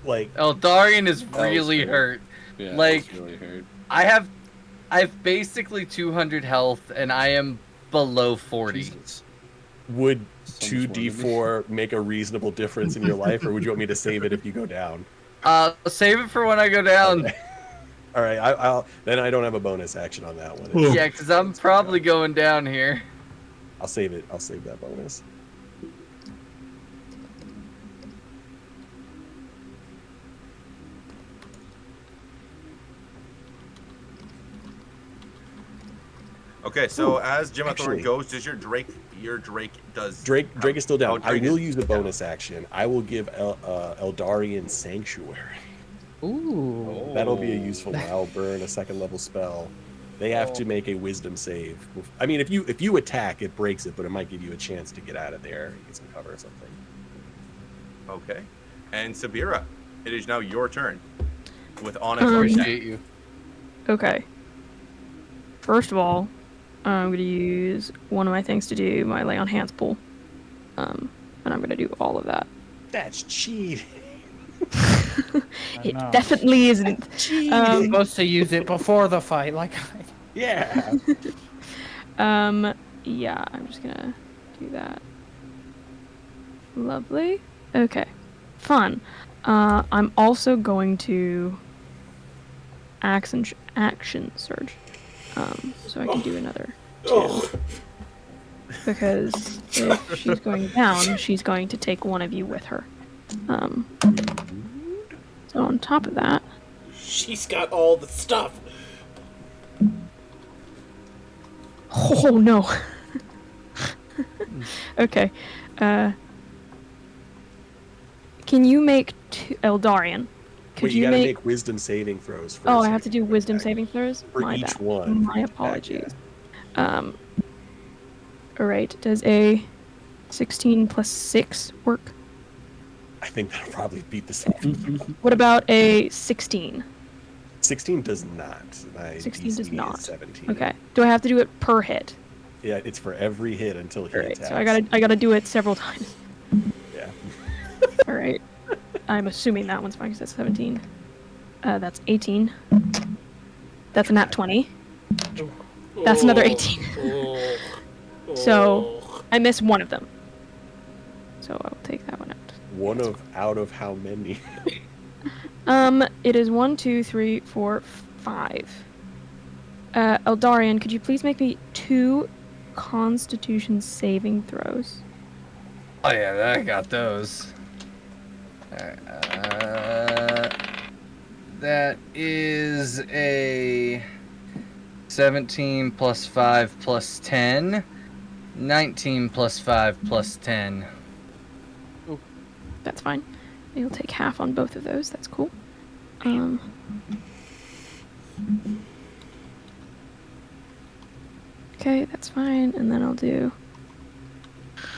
Like, Eldarian is was really hurt. hurt. Yeah, Like- that's really hurt. I've basically 200 health and I am below 40. Jesus. would So two much more than me. D4 make a reasonable difference in your life, or would you want me to save it if you go down? Save it for when I go down. Okay. All right, I'll then I don't have a bonus action on that one. Yeah, because I'm probably going down here. I'll save it. I'll save that bonus. Okay, so Ooh, as Jimathorn actually- goes, does your Drake does Drake is still down. Oh, Drake I will is use the down. bonus action. I will give Eldarian Sanctuary. Ooh. That'll be a useful one. I'll burn a second level spell. They have to make a wisdom save. I mean, if you attack, it breaks it, but it might give you a chance to get out of there and get some cover or something. Okay. And Sabira, it is now your turn. With Onyx on deck. Appreciate you. Okay. First of all, I'm gonna use one of my things to do my lay on hands pull. And I'm gonna do all of that. That's cheating. It know. definitely isn't. I'm supposed to use it before the fight, like Yeah. Yeah, I'm just gonna do that. Lovely. Okay. Fun. I'm also going to action surge. So I can do another Oh, because if she's going down, she's going to take one of you with her. So on top of that, she's got all the stuff. oh no. Okay. Can you make Eldarian? Could Wait, you you gotta make? make wisdom saving throws first. Oh, I so have you to do can wisdom attack. saving throws. For My each bad. one. My Yeah, apologies. All right. Does a 16 plus 6 work? I think that'll probably beat the same. What about a 16? 16 does not. My 16 does DC not. Is 17. Okay. Do I have to do it per hit? Yeah, it's for every hit until he All right. attacks. So I gotta do it several times. Yeah. All right. I'm assuming that one's fine because that's 17. That's 18. That's a nat 20. That's another 18. Oh, So- oh. I miss one of them. So I'll take that one out. One of out of how many? It is 1, 2, 3, 4, 5. Eldarian, could you please make me 2 Constitution saving throws? Oh yeah, I got those. Alright, that is a 17 plus 5 plus 10. 19 plus 5 plus 10. That's fine. You'll take half on both of those. That's cool. Okay, that's fine. And then I'll do.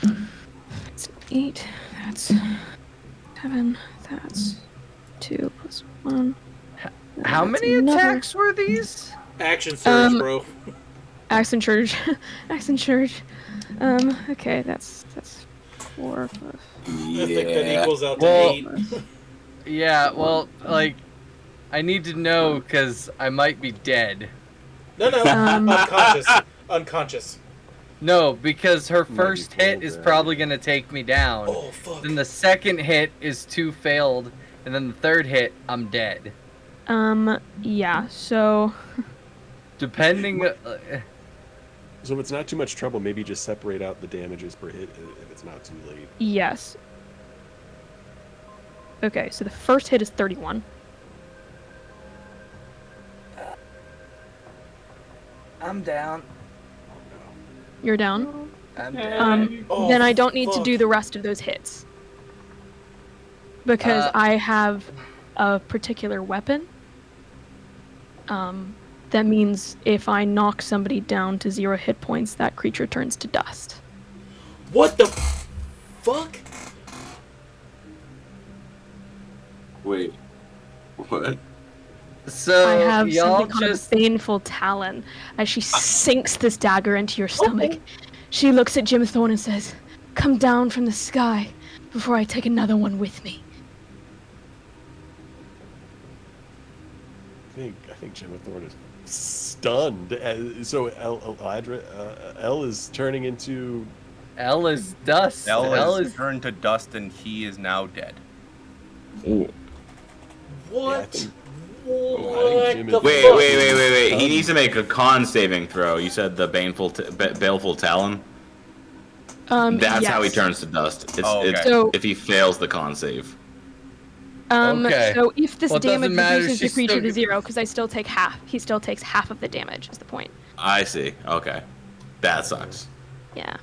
That's 8. That's 7. That's 2 plus 1. How That's many another- attacks were these? Action surge, Um, bro. Accent Church. Accent Church. Okay, that's 4 plus. I think that equals out to Well- 8. Yeah, well, like, I need to know because I might be dead. No, unconscious. Unconscious. No, because her be first hit full is dead. probably gonna take me down. Oh, fuck. Then the second hit is 2 failed, and then the third hit, I'm dead. Yeah, so. Depending. So if it's not too much trouble, maybe just separate out the damages per hit if it's not too late. Yes. Okay, so the first hit is 31. I'm down. You're down. I'm dead. Then I don't need to fuck. do the rest of those hits. Because I have a particular weapon. That means if I knock somebody down to 0 hit points, that creature turns to dust. What the fuck? Wait. What? So I have y'all something called just a baneful talon. As she sinks this dagger into your stomach, she looks at Jim Thorne and says, "Come down from the sky before I take another one with me." I think Jim Thorne is stunned. So Elle is turning into. L is dust. L is turned to dust and he is now dead. What? Yeah, I think What Jim the is- Wait, fuck? wait. He needs to make a con saving throw. You said the baleful talon. That's how he yes. turns to dust. It's, Oh, okay. it's So- if he fails the con save. Okay. So if this Well, it doesn't damage matter, reduces the she's creature still to g- 0, because I still take half. He still takes half of the damage. Is the point? I see. Okay, that sucks. Yeah.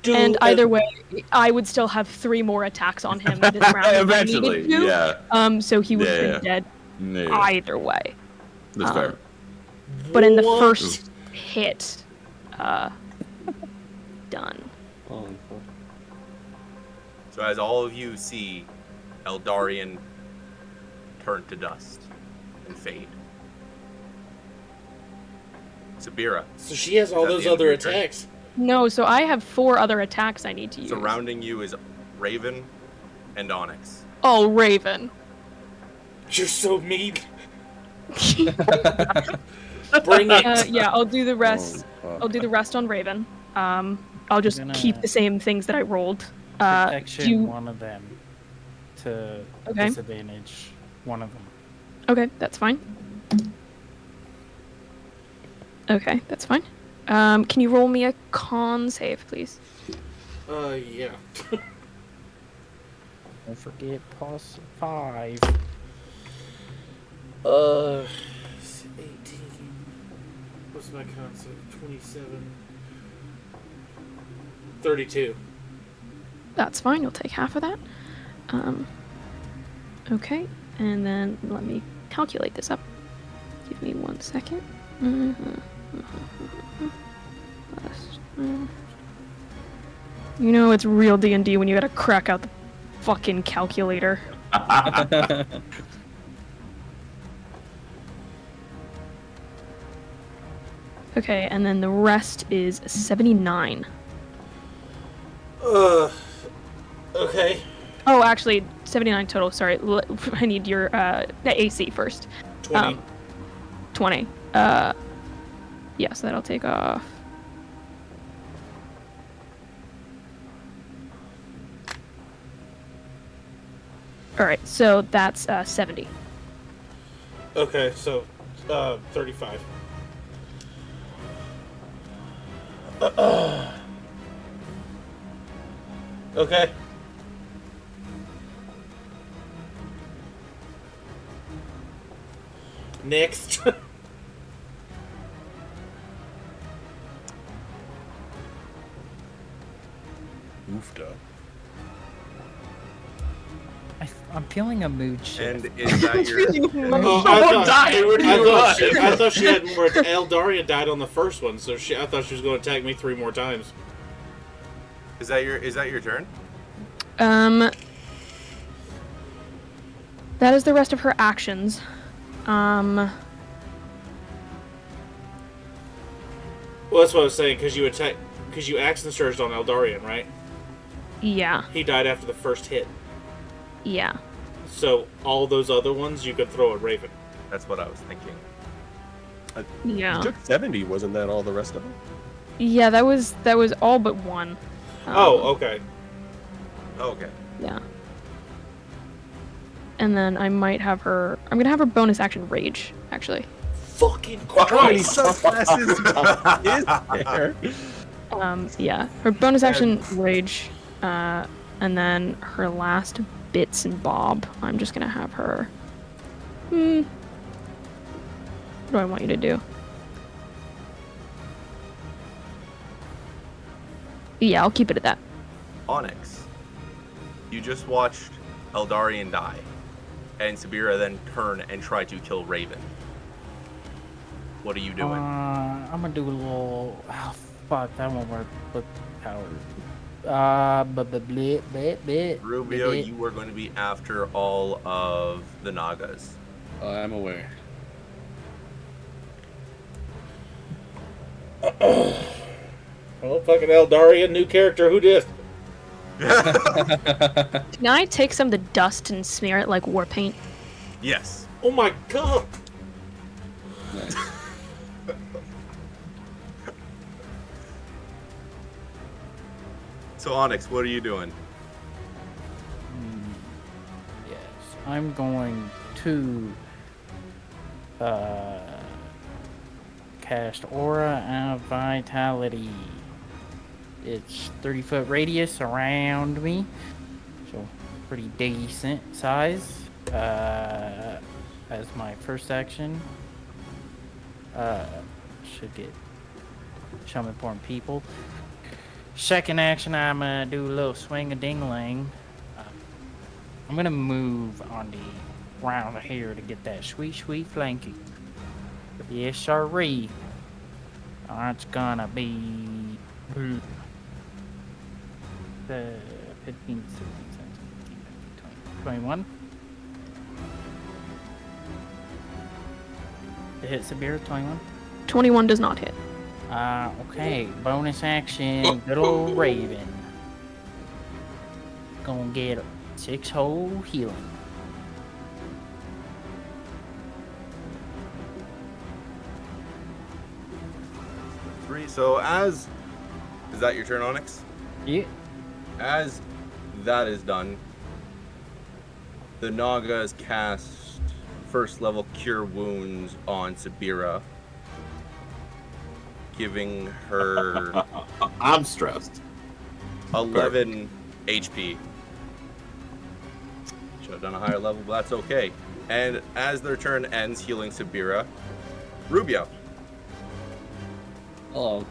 Dude, And either way, I would still have 3 more attacks on him this round. if I Eventually, needed to. yeah. So he would have Yeah, been dead Yeah, either way. that's fair. But in the What? first hit, done. Oh, fuck. So as all of you see Eldarian turn to dust and fade. Sabira, So she has all Is that those the end of other your turn? attacks. No, so I have 4 other attacks I need to use. surrounding you is Raven and Onyx. Oh, Raven. You're so mean. Bring it. Yeah, I'll do the rest. Oh, fuck. I'll do the rest on Raven. I'll just Gonna- keep the same things that I rolled. Protection you- one of them to Okay. disadvantage one of them. Okay, that's fine. Okay, that's fine. Can you roll me a con save, please? Yeah. Don't forget plus 5. 18. What's my concept? 27. 32. That's fine. You'll take half of that. Okay, and then let me calculate this up. Give me 1 second. You know it's real D&D when you gotta crack out the fucking calculator. Okay, and then the rest is 79. Okay. Oh, actually, 79 total. Sorry, I need your AC first. 20. 20. Yes, that'll take off. All right, so that's 70. Okay, so 35. Okay. Next. Oofda. I'm feeling a mood shift. And is that your Oh, I thought she had more. Eldaria died on the first one, so I thought she was going to attack me 3 more times. is that your turn? That is the rest of her actions. Well, that's what I was saying, because you action surged on Eldarian, right? Yeah, He died after the first hit. yeah. So all those other ones you could throw at Raven. That's what I was thinking. Yeah. You took 70, wasn't that all the rest of them? Yeah, that was all but 1. Oh, okay. Okay. Yeah. And then I might have her. I'm gonna have her bonus action rage, actually. Fucking How many Christ! subclasses is there? Yeah, her bonus action rage, and then her last bits and bob. I'm just gonna have her. What do I want you to do? Yeah, I'll keep it at that. Onyx, you just watched Eldarian die, and Sabira then turn and try to kill Raven. What are you doing? I'm gonna do a little. Oh, fuck, that won't work. But power. Rubio, you were going to be after all of the Nagas. I'm aware. Well, fucking Eldarian, new character, who dis? Can I take some of the dust and smear it like war paint? Yes. Oh my god! Nice. So Onyx, what are you doing? Yes, I'm going to cast Aura of Vitality. It's 30-foot radius around me, so pretty decent size. As my first action, should get some important people. Second action, I'm gonna do a little swing a ding-a-ling. I'm gonna move on the ground here to get that sweet flanky. Yes, sirree. That's gonna be 15, 16, 17, 18, 19, 20, 21. To hit Sabira, 21. 21 does not hit. Okay, bonus action, good old Raven. Gonna get 6 whole healing. Three. So is that your turn, Onyx? Yeah. As that is done, the Nagas cast first level Cure Wounds on Sabira, giving her I'm stressed. 11 HP. Should have done a higher level, but that's okay. And as their turn ends, healing Sabira, Rubio. Hello.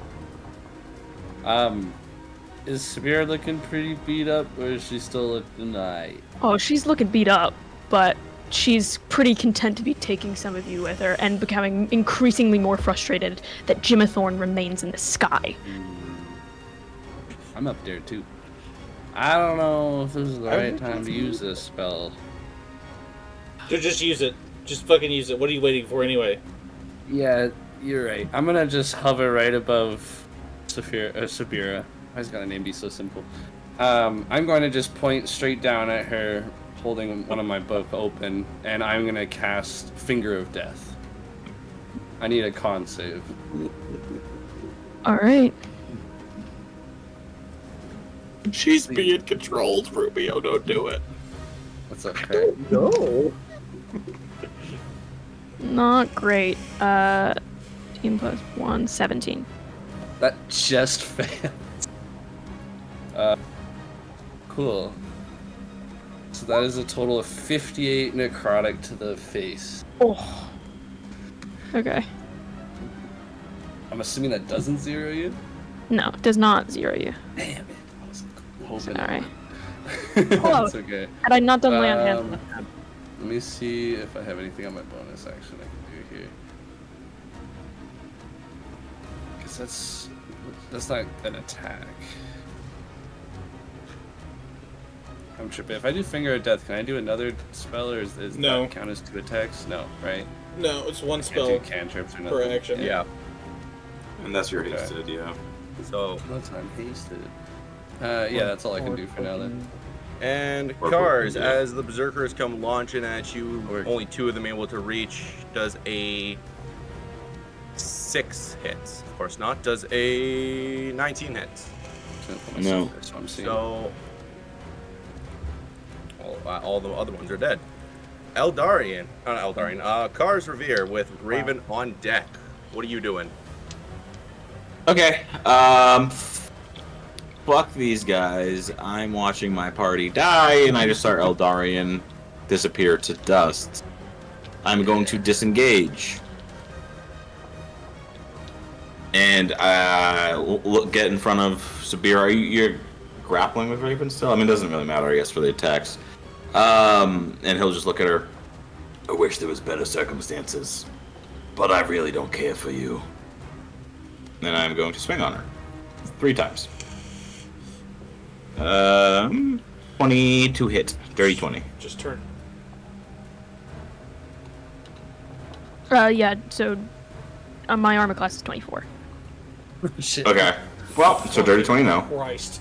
Is Sabira looking pretty beat up, or is she still looking alright? Oh, she's looking beat up, but she's pretty content to be taking some of you with her and becoming increasingly more frustrated that Jimathorn remains in the sky. I'm up there too. I don't know if this is the right time to use this spell. Just use it. Just fucking use it. What are you waiting for anyway? Yeah, you're right. I'm gonna just hover right above Sabira. Why's got a name be so simple? I'm going to just point straight down at her, holding one of my book open, and I'm gonna cast Finger of Death. I need a con save. Alright. She's being controlled, Rubio. Don't do it. What's okay? No. Not great. 18 plus 1, 17. That just failed. Cool. So that is a total of 58 necrotic to the face. Oh. Okay. I'm assuming that doesn't zero you? No, it does not zero you. Damn it. I was hoping. Alright. That's okay. Had I not done land hand, Let me see if I have anything on my bonus action I can do here. Because that's not an attack. I'm tripping. If I do Finger of Death, can I do another spell, or is No. that count as 2 attacks? No, right? No, it's one Can't spell do cantrips or per nothing. action. Yeah. And that's your Okay. hasted, yeah. So, No time hasted. Yeah, that's all I can do for now then. and Or Cars, yeah. as the Berserkers come launching at you, Or- only 2 of them able to reach, does a 6 hits. Of course not. Does a 19 hits. No. That's what I'm seeing. So, all the other ones are dead. Eldarian, not Eldarian, Cars Revere with Raven on deck. What are you doing? Okay. Fuck these guys. I'm watching my party die, and I just saw Eldarian disappear to dust. I'm going to disengage. And get in front of Sabir. You're grappling with Raven still? I mean, it doesn't really matter, I guess, for the attacks. And he'll just look at her. I wish there was better circumstances, but I really don't care for you. Then I'm going to swing on her 3 times. 20 to hit. Dirty 20. Just turn. Yeah, so my armor class is 24. Shit. Okay. Well, so dirty 20 now. Christ.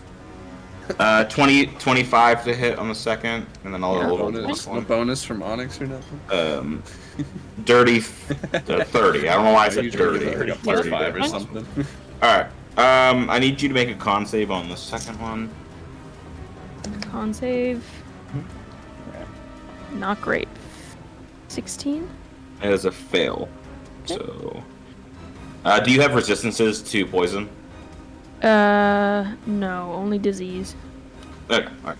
25 to hit on the second, and then I'll roll A bonus from Onyx or nothing? dirty 30. I don't know why I said Usually dirty. like a plus 5 or something. Alright. I need you to make a con save on the second one. Con save. Not great. 16? It is a fail. So. Do you have resistances to poison? No, only disease. Okay, alright.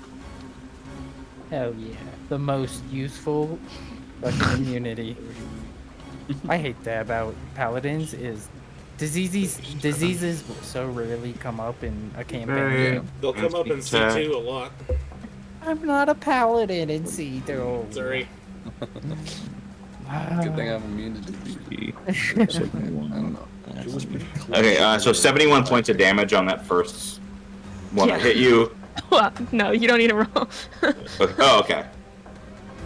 Hell yeah. The most useful fucking immunity. I hate that about paladins is diseases will so rarely come up in a campaign. They'll come up in C2 a lot. I'm not a paladin in C2. Sorry. Good thing I'm immune to disease. I don't know. Okay, so 71 points of damage on that first one that hit you. Well, no, you don't need to roll. Okay. Oh, okay.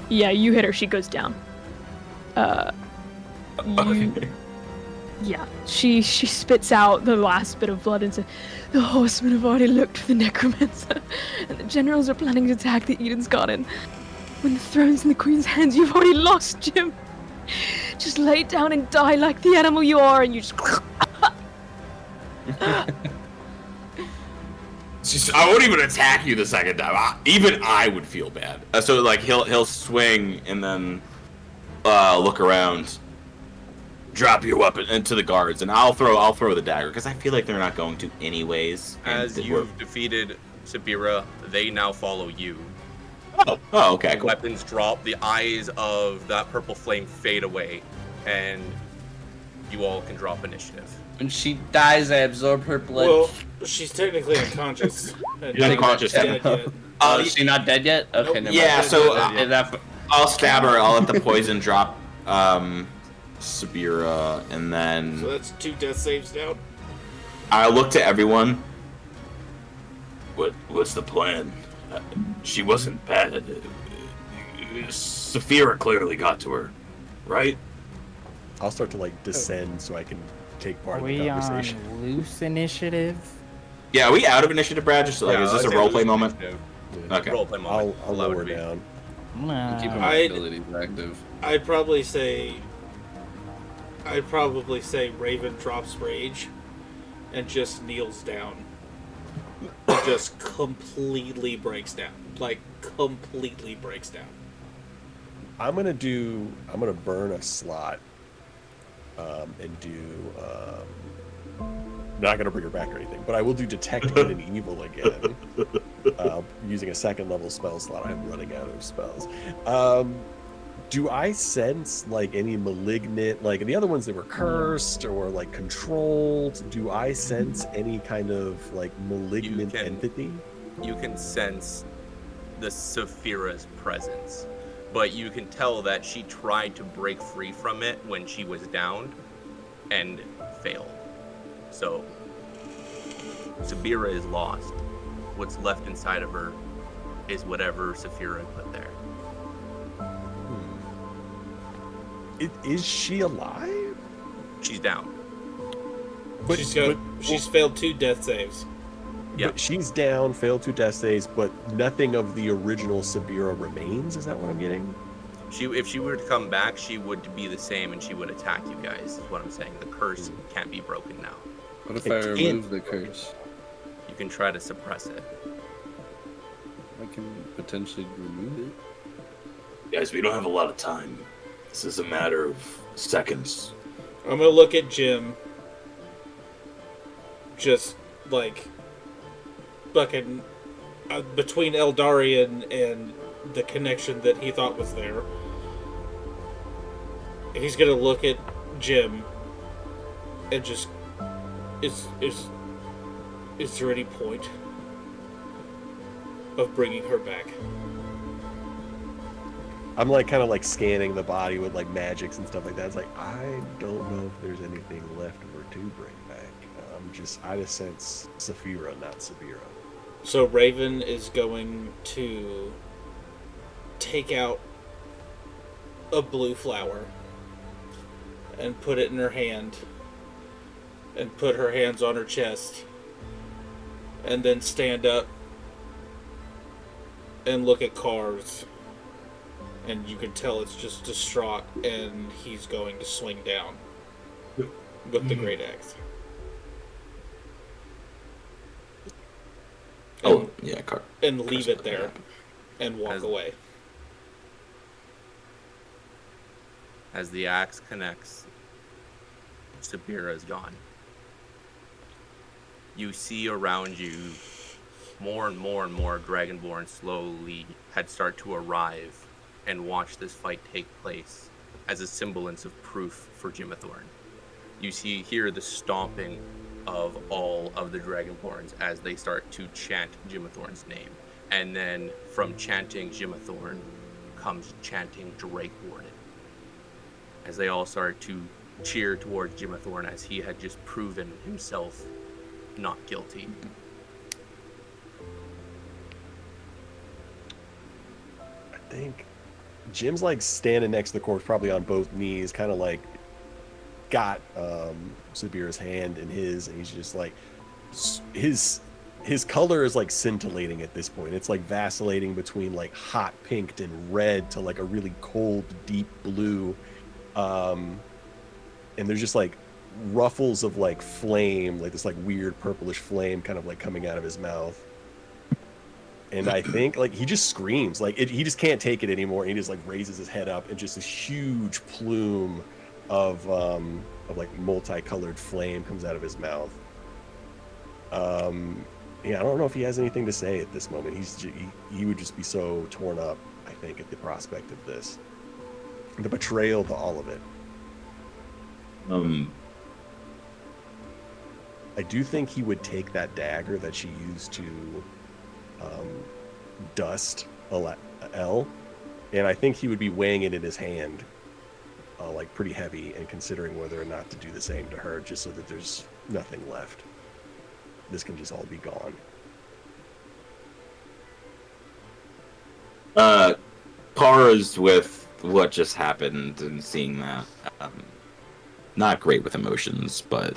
Yeah, you hit her, she goes down. Okay. Yeah, she spits out the last bit of blood and says, "The horsemen have already looked for the necromancer, and the generals are planning to attack the Eden's Garden. When the throne's in the queen's hands, you've already lost, Jim. Just lay down and die like the animal you are, and you just." I won't even attack you the second time. Even I would feel bad. So like he'll swing and then look around, drop your weapon into the guards, and I'll throw the dagger because I feel like they're not going to anyways. As you've defeated Sabira, they now follow you. Oh, okay, cool. Weapons drop, the eyes of that purple flame fade away, and you all can drop initiative. When she dies, I absorb her blood. Well, she's technically unconscious. And She's unconscious. not dead yet. Is she not dead yet? Okay, never Yeah, mind. so I'll I'll stab her. I'll let the poison drop Sabira, and then So that's 2 death saves down. I look to everyone. What's the plan? She wasn't bad. Saphira clearly got to her, right? I'll start to like descend so I can take Are part in the we on conversation. loose initiative? Yeah, are we out of initiative, Brad? Just like, Yeah, is this a I'd say roleplay this moment? initiative. Okay. Roleplay moment. I'll Allow it lower to be. down. keep my I'd- abilities active. I'd probably say Raven drops rage and just kneels down. And just completely breaks down. Like, completely breaks down. I'm gonna burn a slot, and do. Not gonna bring her back or anything, but I will do detect good and evil again, using a 2nd level spell slot. I'm running out of spells. Do I sense like any malignant, like the other ones that were cursed or like controlled? Do I sense any kind of like malignant entity? You can sense the Saphira's presence, but you can tell that she tried to break free from it when she was downed and failed. So Sabira is lost. What's left inside of her is whatever Saphira put there. Is she alive? She's down. But, She's failed 2 death saves. Yeah. But she's down, failed 2 death saves, but nothing of the original Sabira remains. Is that what I'm getting? If she were to come back, she would be the same and she would attack you guys, is what I'm saying. The curse can't be broken now. What if It I can't- remove the curse? You can try to suppress it. I can potentially remove it. Guys, we don't have a lot of time. This is a matter of seconds. I'm gonna look at Jim. Just, like, fucking between Eldarian and the connection that he thought was there. He's gonna look at Jim and just Is there any point of bringing her back? I'm like kind of like scanning the body with like magics and stuff like that. It's like I don't know if there's anything left of her to bring back. I just sense Saphira, not Sabira. So Raven is going to take out a blue flower and put it in her hand and put her hands on her chest and then stand up and look at Cars, and you can tell it's just distraught, and he's going to swing down with the great axe. Oh, yeah, car. And leave it there and walk away. As the axe connects, Sabira is gone. You see around you more and more and more Dragonborn slowly had start to arrive and watch this fight take place as a semblance of proof for Jimathorn. You see here the stomping of all of the Dragonborns as they start to chant Jimathorn's name. And then from chanting Jimathorn comes chanting Drake Warden. As they all start to cheer towards Jimathorn as he had just proven himself not guilty. I think Jim's like standing next to the corpse, probably on both knees, kind of like got Sabira's hand in his, and he's just like his color is like scintillating at this point. It's like vacillating between like hot pink and red to like a really cold deep blue, and there's just like ruffles of like flame, like this like weird purplish flame kind of like coming out of his mouth. And I think like he just screams, like he just can't take it anymore. And he just like raises his head up, and just this huge plume of like multicolored flame comes out of his mouth. Yeah, I don't know if he has anything to say at this moment. He would just be so torn up, I think, at the prospect of this, the betrayal to all of it. I do think he would take that dagger that she used to dust Elle, and I think he would be weighing it in his hand, like pretty heavy, and considering whether or not to do the same to her, just so that there's nothing left. This can just all be gone. Kara's with what just happened and seeing that. Not great with emotions, but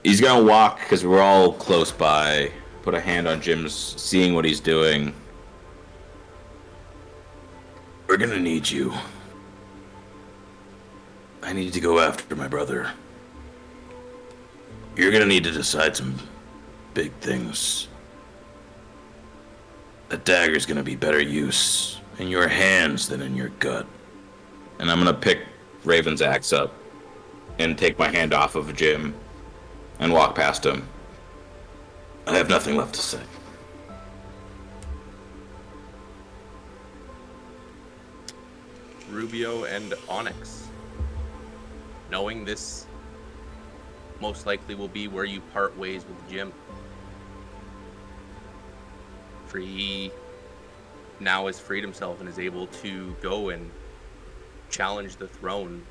he's gonna walk because we're all close by. Put a hand on Jim's, seeing what he's doing. We're gonna need you. I need to go after my brother. You're gonna need to decide some big things. That dagger's gonna be better use in your hands than in your gut. And I'm gonna pick Raven's axe up and take my hand off of Jim and walk past him. I have nothing left to say. Rubio and Onyx, knowing this most likely will be where you part ways with Jim. For he now has freed himself and is able to go and challenge the throne.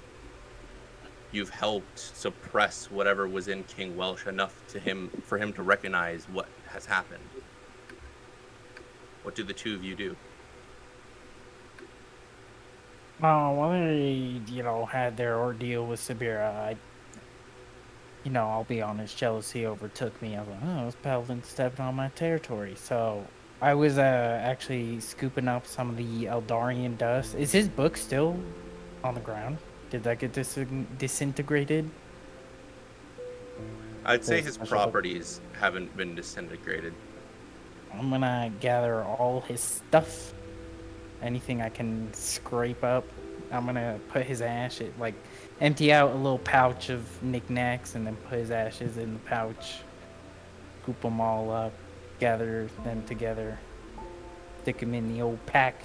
You've helped suppress whatever was in King Welsh enough for him to recognize what has happened. What do the two of you do? When they, had their ordeal with Sabira, I'll be honest, jealousy overtook me. I was like, oh, this paladin stepping on my territory. So I was actually scooping up some of the Eldarian dust. Is his book still on the ground? Did that get disintegrated? I'd say his properties haven't been disintegrated. I'm gonna gather all his stuff. Anything I can scrape up. I'm gonna put his ashes, empty out a little pouch of knickknacks and then put his ashes in the pouch. Scoop them all up. Gather them together. Stick them in the old pack.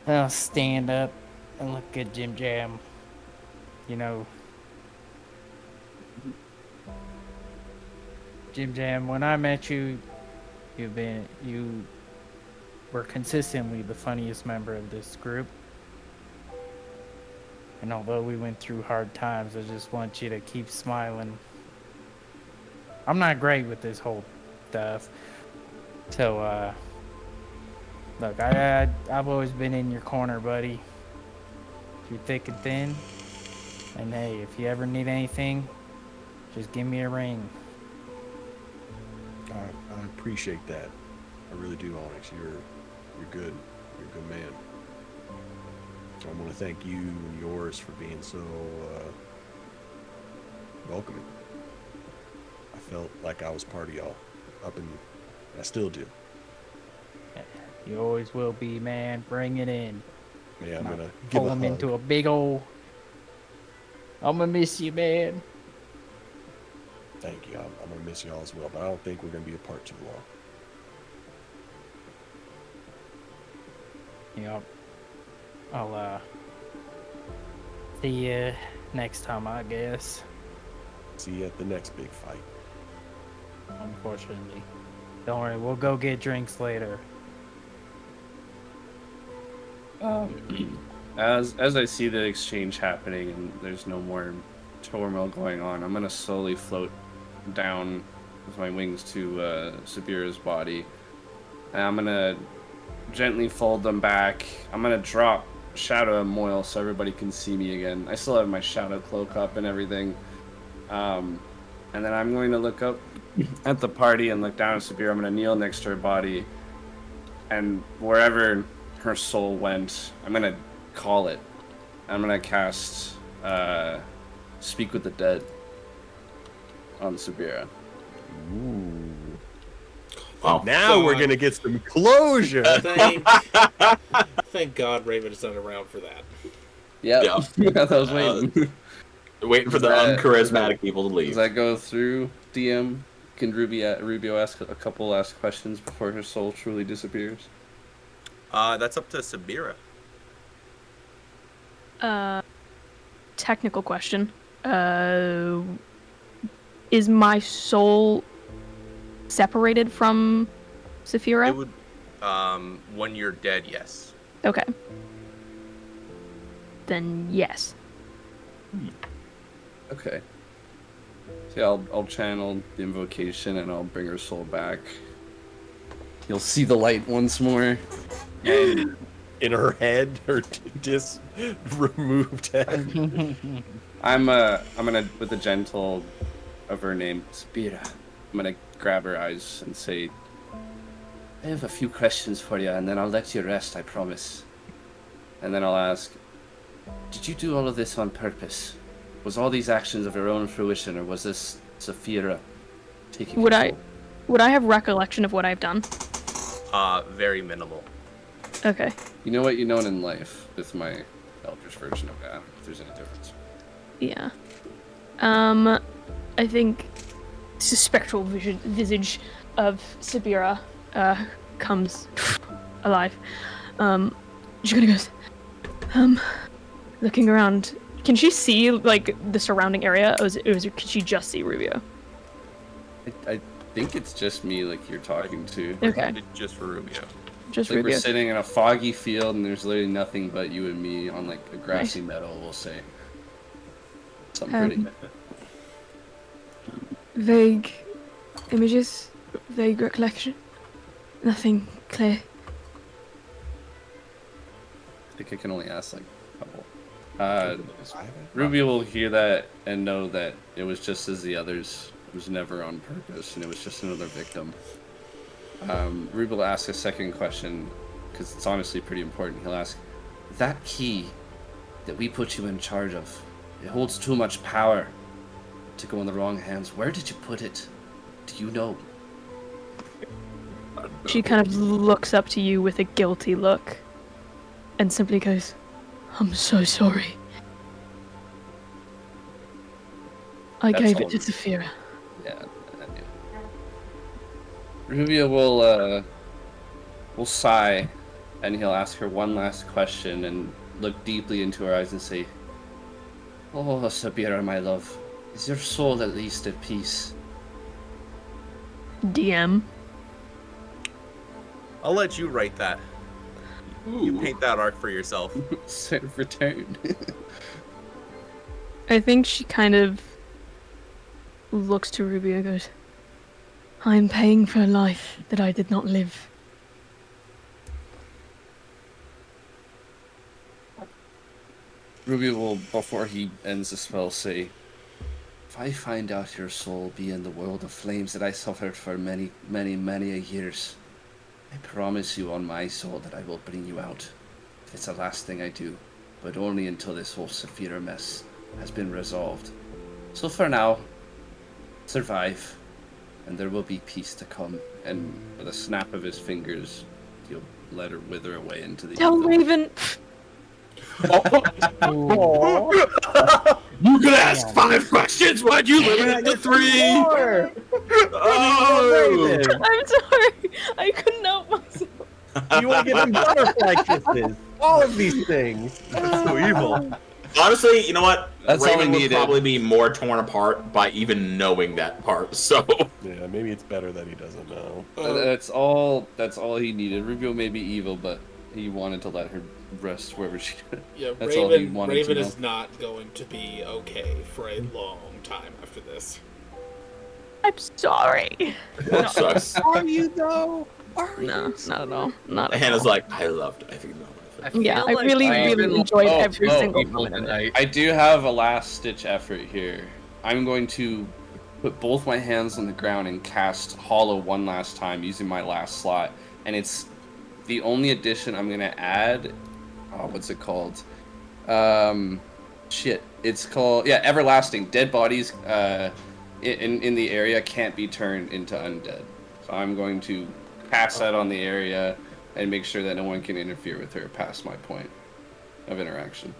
I'll stand up and look at Jim Jam. you know, Jim Jam, when I met you, you were consistently the funniest member of this group. And although we went through hard times, I just want you to keep smiling. I'm not great with this whole stuff. So, look, I've always been in your corner, buddy. Through thick and thin. And hey, if you ever need anything, just give me a ring. I appreciate that. I really do, Onyx. You're good. You're a good man. I want to thank you and yours for being so welcoming. I felt like I was part of y'all. I still do. You always will be, man. Bring it in. Yeah, I'm gonna give Pull a him hug. into a big old. I'm gonna miss you, man. Thank you. I'm gonna miss y'all as well, but I don't think we're gonna be apart too long. Yep. I'll see you next time, I guess. See you at the next big fight. Unfortunately. Don't worry, we'll go get drinks later. As I see the exchange happening and there's no more turmoil going on, I'm gonna slowly float down with my wings to Sabira's body, and I'm gonna gently fold them back. I'm gonna drop Shadow and Moyle so everybody can see me again. I still have my Shadow cloak up and everything, and then I'm going to look up at the party and look down at Sabira. I'm gonna kneel next to her body, and wherever her soul went, I'm gonna call it. I'm gonna cast Speak with the Dead on Sabira. Ooh. Wow. Now God. we're gonna get some closure. Thank God Raven is not around for that. Yep. Yeah. I was waiting. Waiting for the uncharismatic people to leave. As I go through, DM, can Rubio ask a couple last questions before her soul truly disappears? That's up to Sabira. Technical question. Is my soul separated from Saphira? It would, when you're dead, yes. Okay. Then yes. Okay. See, I'll channel the invocation and I'll bring her soul back. You'll see the light once more. And In her head, her removed head. I'm gonna, with the gentle of her name, Sabira, I'm gonna grab her eyes and say, I have a few questions for you, and then I'll let you rest, I promise. And then I'll ask, did you do all of this on purpose? Was all these actions of your own fruition, or was this Saphira taking Would control? Would I have recollection of what I've done? Very minimal. Okay. You know what you know in life with my Eldritch version of that, if there's any difference. Yeah. I think the spectral visage of Sabira comes alive. She kind of goes, looking around. Can she see like the surrounding area, or can she just see Rubio? I think it's just me, like you're talking to. Okay, Just for Rubio. just Like Rubio. we're sitting in a foggy field and there's literally nothing but you and me on like a grassy meadow, we'll say. Something pretty. Vague images, vague recollection. Nothing clear. I think I can only ask like a couple. Ruby will hear that and know that it was just as the others. It was never on purpose, and it was just another victim. Ruby will ask a second question, because it's honestly pretty important. He'll ask, that key that we put you in charge of, it holds too much power to go in the wrong hands. Where did you put it? Do you know? She kind of looks up to you with a guilty look, and simply goes, "I'm so sorry. I That's gave all. it to Saphira." Yeah. Rubio will sigh, and he'll ask her one last question and look deeply into her eyes and say, Oh, Sabira, my love. Is your soul at least at peace? DM. I'll let you write that. You Ooh. paint that arc for yourself. Serve return. I think she kind of looks to Ruby and goes, I'm paying for a life that I did not live. Ruby will, before he ends the spell, say, if I find out your soul be in the world of flames that I suffered for many, many, many a years, I promise you on my soul that I will bring you out. If it's the last thing I do, but only until this whole Saphira mess has been resolved. So for now, survive, and there will be peace to come. And with a snap of his fingers, he'll let her wither away into the Tell ether. Raven. You could ask 5 questions. Why'd you limit it to 3? Oh. I'm sorry. I couldn't help myself. You want to give him butterfly kisses. All of these things. That's so evil. Honestly, you know what? That's all we Raven would needed. probably be more torn apart by even knowing that part. So Yeah, maybe it's better that he doesn't know. That's all he needed. Rubio may be evil, but he wanted to let her rest wherever she could. Yeah, That's all he Raven. wanted Raven to is know. not going to be okay for a long time after this. I'm sorry. that sucks. Are you though? No, not at all. Not at Hannah's all. like, I loved everything about I it. Yeah, feel I like really, I've really been enjoyed low every to single people moment of it. tonight. I do have a last ditch effort here. I'm going to put both my hands on the ground and cast Hollow one last time using my last slot. And it's the only addition I'm going to add. Oh, what's it called? It's called, Everlasting. Dead bodies in the area can't be turned into undead. So I'm going to pass that on the area and make sure that no one can interfere with her past my point of interaction.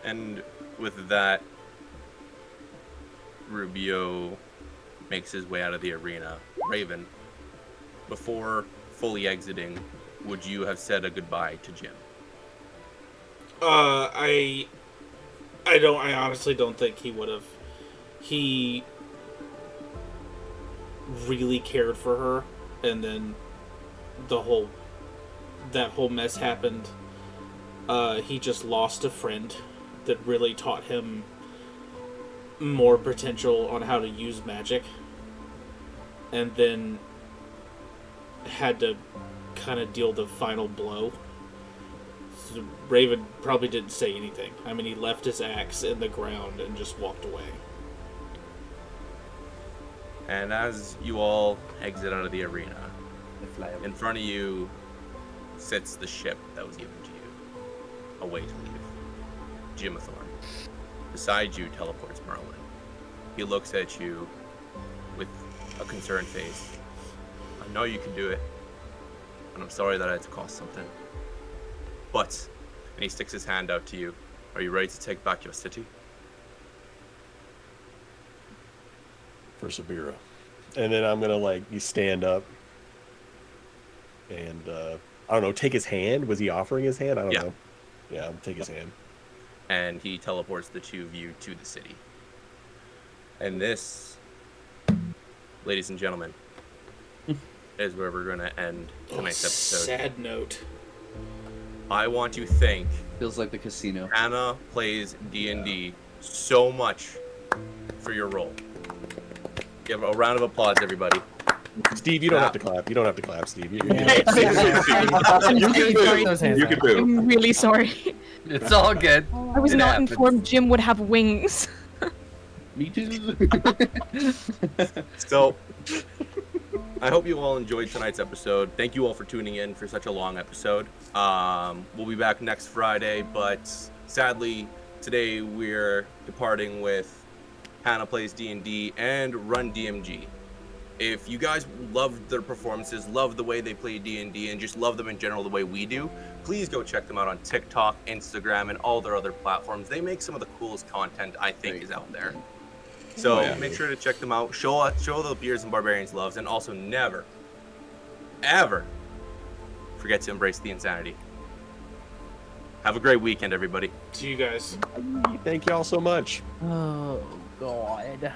And with that, Rubio makes his way out of the arena. Raven, before fully exiting, would you have said a goodbye to Jim? I honestly don't think he would have. He really cared for her, and then that whole mess happened. He just lost a friend that really taught him more potential on how to use magic, and then had to kind of deal the final blow. So Raven probably didn't say anything. I mean, he left his axe in the ground and just walked away. And as you all exit out of the arena, in front of you sits the ship that was given to you, a way to leave. Jimathorn. Beside you teleports Merlin. He looks at you with a concerned face. I know you can do it, and I'm sorry that I had to cost something. But, and he sticks his hand out to you, are you ready to take back your city? For Sabira. And then I'm gonna you stand up and I don't know, take his hand. Was he offering his hand? I don't know. Yeah, I'll take his hand. And he teleports the two of you to the city. And this, ladies and gentlemen, is where we're gonna end tonight's episode. Sad note. I want to thank Feels like the casino. Hannah Plays D&D so much for your role. Give a round of applause, everybody. Steve, you don't have to clap. You don't have to clap, Steve. You're You I'm really sorry. You can boo. I'm really sorry. It's all good. I was It not happens. informed Jim would have wings. Me too. So, I hope you all enjoyed tonight's episode. Thank you all for tuning in for such a long episode. We'll be back next Friday, but sadly, today we're departing with Hannah Plays D&D and Run DMG. If you guys loved their performances, love the way they play D&D, and just love them in general the way we do, please go check them out on TikTok, Instagram, and all their other platforms. They make some of the coolest content I think is out there. So make sure to check them out. Show the Beers and Barbarians loves, and also never, ever forget to embrace the insanity. Have a great weekend, everybody. See you guys. Thank y'all so much. Oh God.